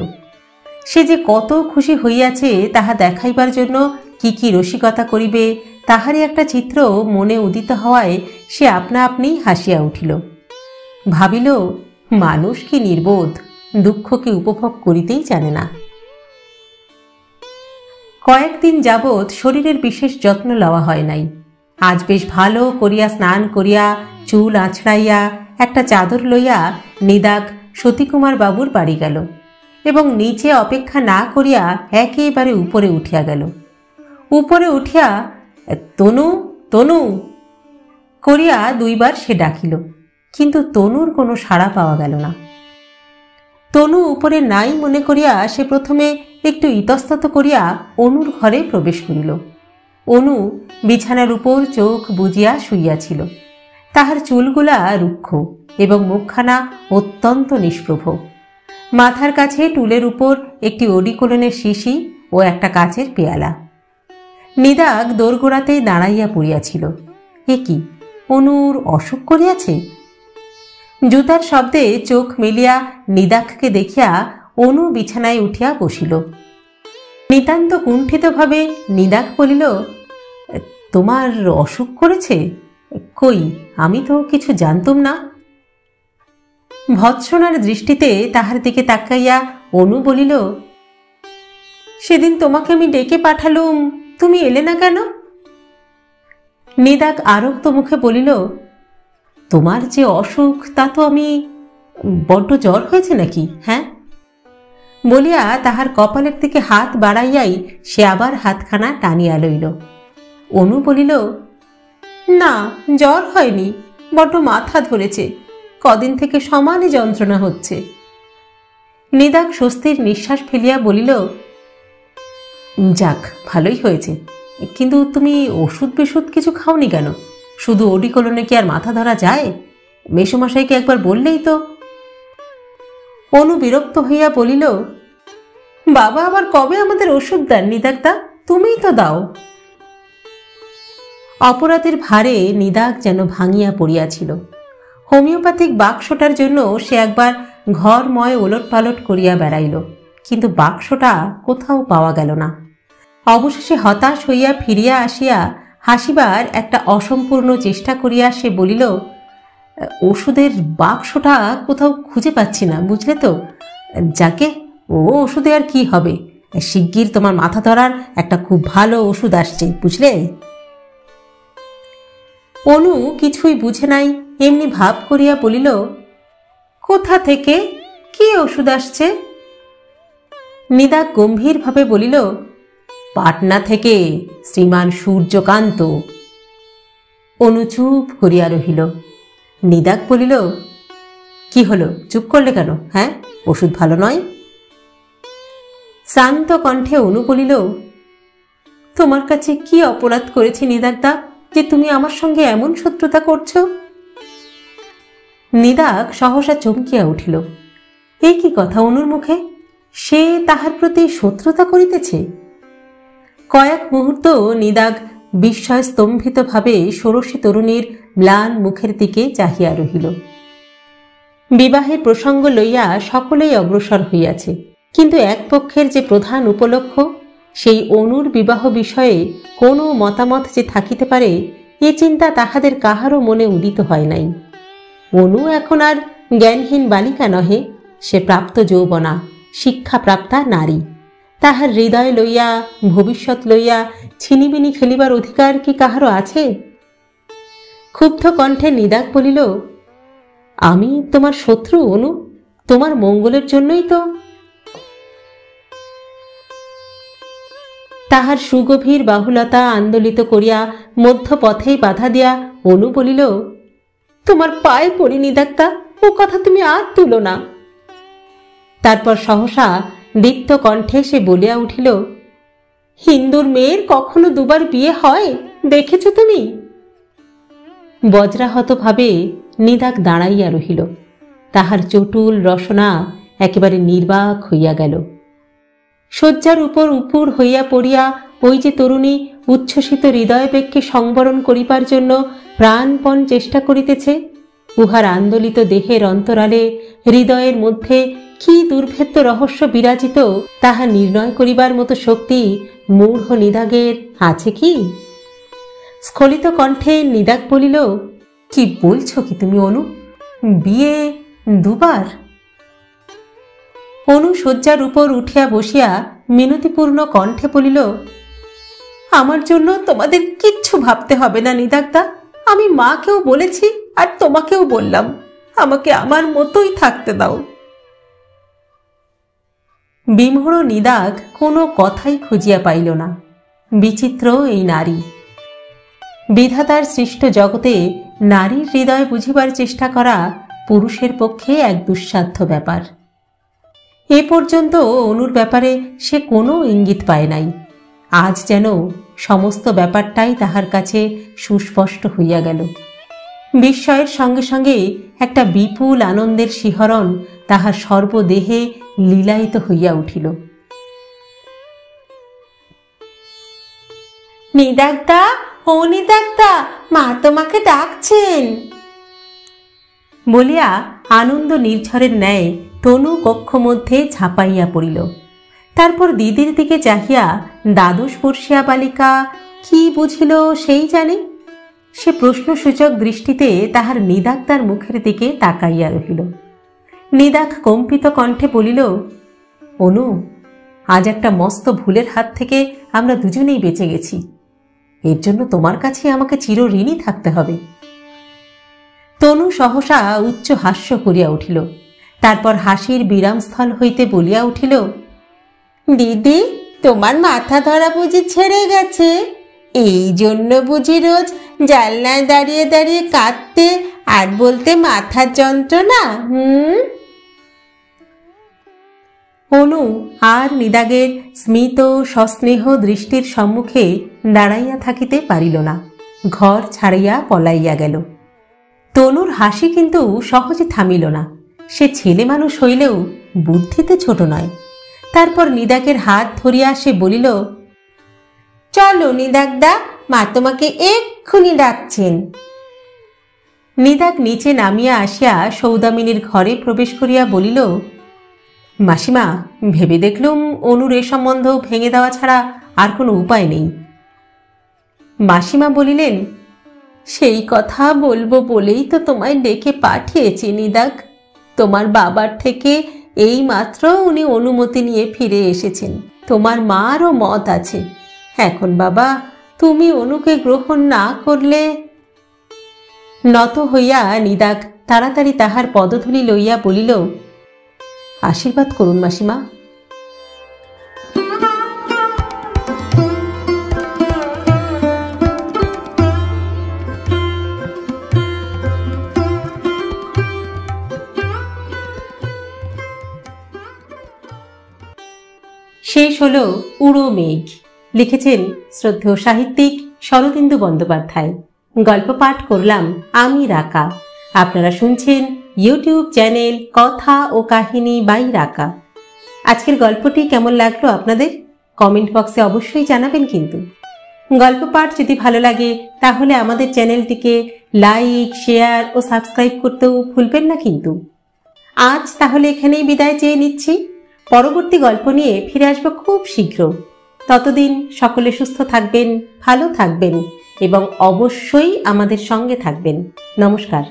Speaker 1: সে যে কত খুশি হইয়াছে তাহা দেখাইবার জন্য কি কি রসিকতা করিবে তাহারই একটা চিত্র মনে উদিত হওয়ায় সে আপনা আপনি হাসিয়া উঠিল। ভাবিল, মানুষ কি নির্বোধ, দুঃখকে উপভোগ করিতেই জানে না। কয়েকদিন যাবৎ শরীরের বিশেষ যত্ন লওয়া হয় নাই। আজ বেশ ভালো করিয়া স্নান করিয়া চুল আঁচড়াইয়া একটা চাদর লইয়া নিদাগ সতীকুমার বাবুর বাড়ি গেল এবং নিচে অপেক্ষা না করিয়া একেবারে উপরে উঠিয়া গেল। উপরে উঠিয়া তনু তনু করিয়া দুইবার সে ডাকিল, কিন্তু তনুর কোনো সাড়া পাওয়া গেল না। তনু উপরে নাই মনে করিয়া সে প্রথমে একটু ইতস্তত করিয়া অনুর ঘরে প্রবেশ করিল। অনু বিছানার উপর চোখ বুজিয়া শুইয়াছিল। তাহার চুলগুলা রুক্ষ এবং মুখখানা অত্যন্ত নিষ্প্রভ। মাথার কাছে টুলের উপর একটি ওডিকোলনের শিশি ও একটা কাচের পেয়ালা। নিদাগ দোরগোড়াতেই দাঁড়াইয়া পড়িয়াছিল। এ কি, অনুর অসুখ করিয়াছে? জুতার শব্দে চোখ মেলিয়া নিদাগকে দেখিয়া অনু বিছানায় উঠিয়া বসিল। নিতান্ত কুণ্ঠিতভাবে নিদাগ বলিল, তোমার অসুখ করেছে? কই, আমি তো কিছু জানতুম না। ভৎসনার দৃষ্টিতে তাহার দিকে তাকাইয়া অনু বলিল, সেদিন তোমাকে আমি ডেকে পাঠালুম, তুমি এলে না কেন? নিদাগ আরক্ত মুখে বলিল, তোমার যে অসুখ তা তো আমি, বড্ড জ্বর হয়েছে নাকি? হ্যাঁ বলিয়া তাহার কপালের দিকে হাত বাড়াইয়াই সে আবার হাতখানা টানিয়া লইল। অনু বলিল, না, জ্বর হয়নি, বড্ড মাথা ধরেছে, কদিন থেকে সমানে যন্ত্রণা হচ্ছে। নিদাগ স্বস্তির নিঃশ্বাস ফেলিয়া বলিল, যাক, ভালোই হয়েছে, কিন্তু তুমি ওষুধ বেষুধ কিছু খাওনি কেন? শুধু ওডিকোলনে কি আর মাথা ধরা যায়? মেসোমশাইকে একবার বললেই তো। অনু বিরক্ত হইয়া বলিল, বাবা আবার কবে আমাদের ওষুধ দেন নিদাগদা? তুমিই তো দাও। অপরাধের ভারে নিদাগ যেন ভাঙিয়া পড়িয়াছিল। হোমিওপ্যাথিক বাক্সটার জন্য সে একবার ঘরময় ওলট পালট করিয়া বেড়াইল, কিন্তু বাক্সটা কোথাও পাওয়া গেল না। অবশেষে হতাশ হইয়া ফিরিয়া আসিয়া হাসিবার একটা অসম্পূর্ণ চেষ্টা করিয়া সে বলিল, ওষুধের বাক্সটা কোথাও খুঁজে পাচ্ছি না, বুঝলে তো। যাকে, ও ওষুধে আর কি হবে, শিগগির তোমার মাথা ধরার একটা খুব ভালো ওষুধ আসছে, বুঝলে। অনু কিছুই বুঝে নাই, এমনি ভাব করিয়া বলিল, কোথা থেকে, কি ওষুধ আসছে? নিদাগ গম্ভীরভাবে বলিল, পাটনা থেকে, শ্রীমান সূর্যকান্ত। অনু চুপ করিয়া রহিল। নিদাগ বলিল, কি হলো, চুপ করলে কেন? হ্যাঁ, ওষুধ ভালো নয়? শান্ত কণ্ঠে অনু বলিল, তোমার কাছে কি অপরাধ করেছি নিদাগদা, যে তুমি আমার সঙ্গে এমন শত্রুতা করছো? নিদাগ সহসা চমকিয়া উঠিল। এই কি কথা অনুর মুখে? সে তাহার প্রতি শত্রুতা করিতেছে? কয়েক মুহূর্ত নিদাগ বিস্ময় স্তম্ভিতভাবে ষোড়শী তরুণীর ম্লান মুখের দিকে চাহিয়া রহিল। বিবাহের প্রসঙ্গ লইয়া সকলেই অগ্রসর হইয়াছে, কিন্তু এক পক্ষের যে প্রধান উপলক্ষ, সেই অনুর বিবাহ বিষয়ে কোনো মতামত যে থাকিতে পারে, এ চিন্তা তাহাদের কাহারও মনে উদিত হয় নাই। অনু এখন আর জ্ঞানহীন বালিকা নহে, সে প্রাপ্ত যৌবনা, শিক্ষাপ্রাপ্তা নারী। তাহার হৃদয় লইয়া, ভবিষ্যৎ লইয়া ছিনিবিনি খেলিবার অধিকার কি কাহারও আছে? ক্ষুব্ধ কণ্ঠে নিদাগ বলিল, আমি তোমার শত্রু অনু? তোমার মঙ্গলের জন্যই তো। তাহার সুগভীর বাহুলতা আন্দোলিত করিয়া মধ্যপথেই বাধা দিয়া অনু বলিল, তোমার পায়ে পড়ি নিদাগদা, ও কথা তুমি আর তুলো না। তারপর সহসা দীপ্ত কণ্ঠে সে বলিয়া উঠিল, হিন্দুর মেয়ের কখনো দুবার বিয়ে হয় দেখেছ তুমি? বজ্রাহতভাবে নিদাগ দাঁড়াইয়া রহিল। তাহার চটুল রসনা একেবারে নির্বাক হইয়া গেল। শয্যার উপর উপুর হইয়া পড়িয়া ওই যে তরুণী উচ্ছ্বসিত হৃদয়বেগকে সংবরণ করিবার জন্য প্রাণপণ চেষ্টা করিতেছে, উহার আন্দোলিত দেহের অন্তরালে হৃদয়ের মধ্যে কি দুর্ভেদ্য রহস্য বিরাজিত তাহা নির্ণয় করিবার মতো শক্তি মূঢ় নিদাগের আছে কি? স্খলিত কণ্ঠে নিদাগ বলিল, কি বলছ কি তুমি অনু? বিয়ে দুবার? অনু শয্যার উপর উঠিয়া বসিয়া মিনতিপূর্ণ কণ্ঠে বলিল, আমার জন্য তোমাদের কিচ্ছু ভাবতে হবে না নিদাগদা। আমি মাকেও বলেছি আর তোমাকেও বললাম, আমাকে আমার মতোই থাকতে দাও। বিমোড় নিদাগ কোনো কথাই খুঁজিয়া পাইল না। বিচিত্র এই নারী। বিধাতার সৃষ্ট জগতে নারীর হৃদয় বুঝিবার চেষ্টা করা পুরুষের পক্ষে এক দুঃসাধ্য ব্যাপার। এ পর্যন্ত অনুর ব্যাপারে সে কোনো ইঙ্গিত পায় নাই। আজ যেন সমস্ত ব্যাপারটাই তাহার কাছে সুস্পষ্ট হইয়া গেল। বিস্ময়ের সঙ্গে সঙ্গে একটা বিপুল আনন্দের শিহরণ তাহার সর্বদেহে লীলায়িত হইয়া উঠিল। নিদাগদা, ও নিদাগদা, মা তোমাকে ডাকছেন বলিয়া আনন্দ নির্ঝরের ন্যায় তনু কক্ষ মধ্যে ঝাঁপাইয়া পড়িল। তারপর দিদির দিকে চাহিয়া দ্বাদশ বর্ষিয়া বালিকা কি বুঝিল সেই জানে। সে প্রশ্নসূচক দৃষ্টিতে তাহার নিদাগদার মুখের দিকে তাকাইয়া রহিল। নিদাগ কম্পিত কণ্ঠে বলিল, অনু, আজ একটা মস্ত ভুলের হাত থেকে আমরা দুজনেই বেঁচে গেছি। এর জন্য তোমার কাছে আমাকে চিরঋণী থাকতে হবে। তনু সহসা উচ্চ হাস্য করিয়া উঠিল। তারপর হাসির বিরামস্থল হইতে বলিয়া উঠিল, দিদি, তোমার মাথা ধরা বুঝি ছেড়ে গেছে? এই জন্য বুঝি রোজ জানলায় দাঁড়িয়ে দাঁড়িয়ে কাঁদতে আর বলতে মাথার যন্ত্রণা? অনু আর নিদাগের স্মিত সস্নেহ দৃষ্টির সম্মুখে দাঁড়াইয়া থাকিতে পারিল না। ঘর ছাড়িয়া পলাইয়া গেল। তনুর হাসি কিন্তু সহজে থামিল না। সে ছেলে মানুষ হইলেও বুদ্ধিতে ছোট নয়। তারপর নিদাগের হাত ধরিয়া সে বলিল, চলো নিদাগদা, মা তোমাকে এক্ষুনি ডাকছেন। নিদাগ নিচে নামিয়া আসিয়া সৌদামিনীর ঘরে প্রবেশ করিয়া বলিল, মাসিমা, ভেবে দেখলুম অনুর এ সম্বন্ধ ভেঙে দেওয়া ছাড়া আর কোনো উপায় নেই। মাসিমা বলিলেন, সেই কথা বলবো বলেই তো তোমায় ডেকে পাঠিয়েছি নিদাগ। তোমার বাবার থেকে এই মাত্র উনি অনুমতি নিয়ে ফিরে এসেছেন। তোমার মারও মত আছে। এখন বাবা, তুমি অনুকে গ্রহণ না করলে। নত হইয়া নিদাগ তাড়াতাড়ি তাহার পদধূলি লইয়া বলিল, আশীর্বাদ করুন মাসিমা। শেষ হলো উড়ো মেঘ। লিখেছেন শ্রদ্ধেয় সাহিত্যিক শরদিন্দু বন্দ্যোপাধ্যায়। গল্প পাঠ করলাম আমি রাকা। আপনারা শুনছেন ইউটিউব চ্যানেল কথা ও কাহিনী বাই রাকা। আজকের গল্পটি কেমন লাগলো আপনাদের কমেন্ট বক্সে অবশ্যই জানাবেন। কিন্তু গল্প পাঠ যদি ভালো লাগে তাহলে আমাদের চ্যানেলটিকে লাইক, শেয়ার ও সাবস্ক্রাইব করতেও ভুলবেন না কিন্তু। আজ তাহলে এখানেই বিদায় চেয়ে নিচ্ছি। পরবর্তী গল্প নিয়ে ফিরে আসবো খুব শীঘ্র। ততদিন সকলে সুস্থ থাকবেন, ভালো থাকবেন এবং অবশ্যই আমাদের সঙ্গে থাকবেন। নমস্কার।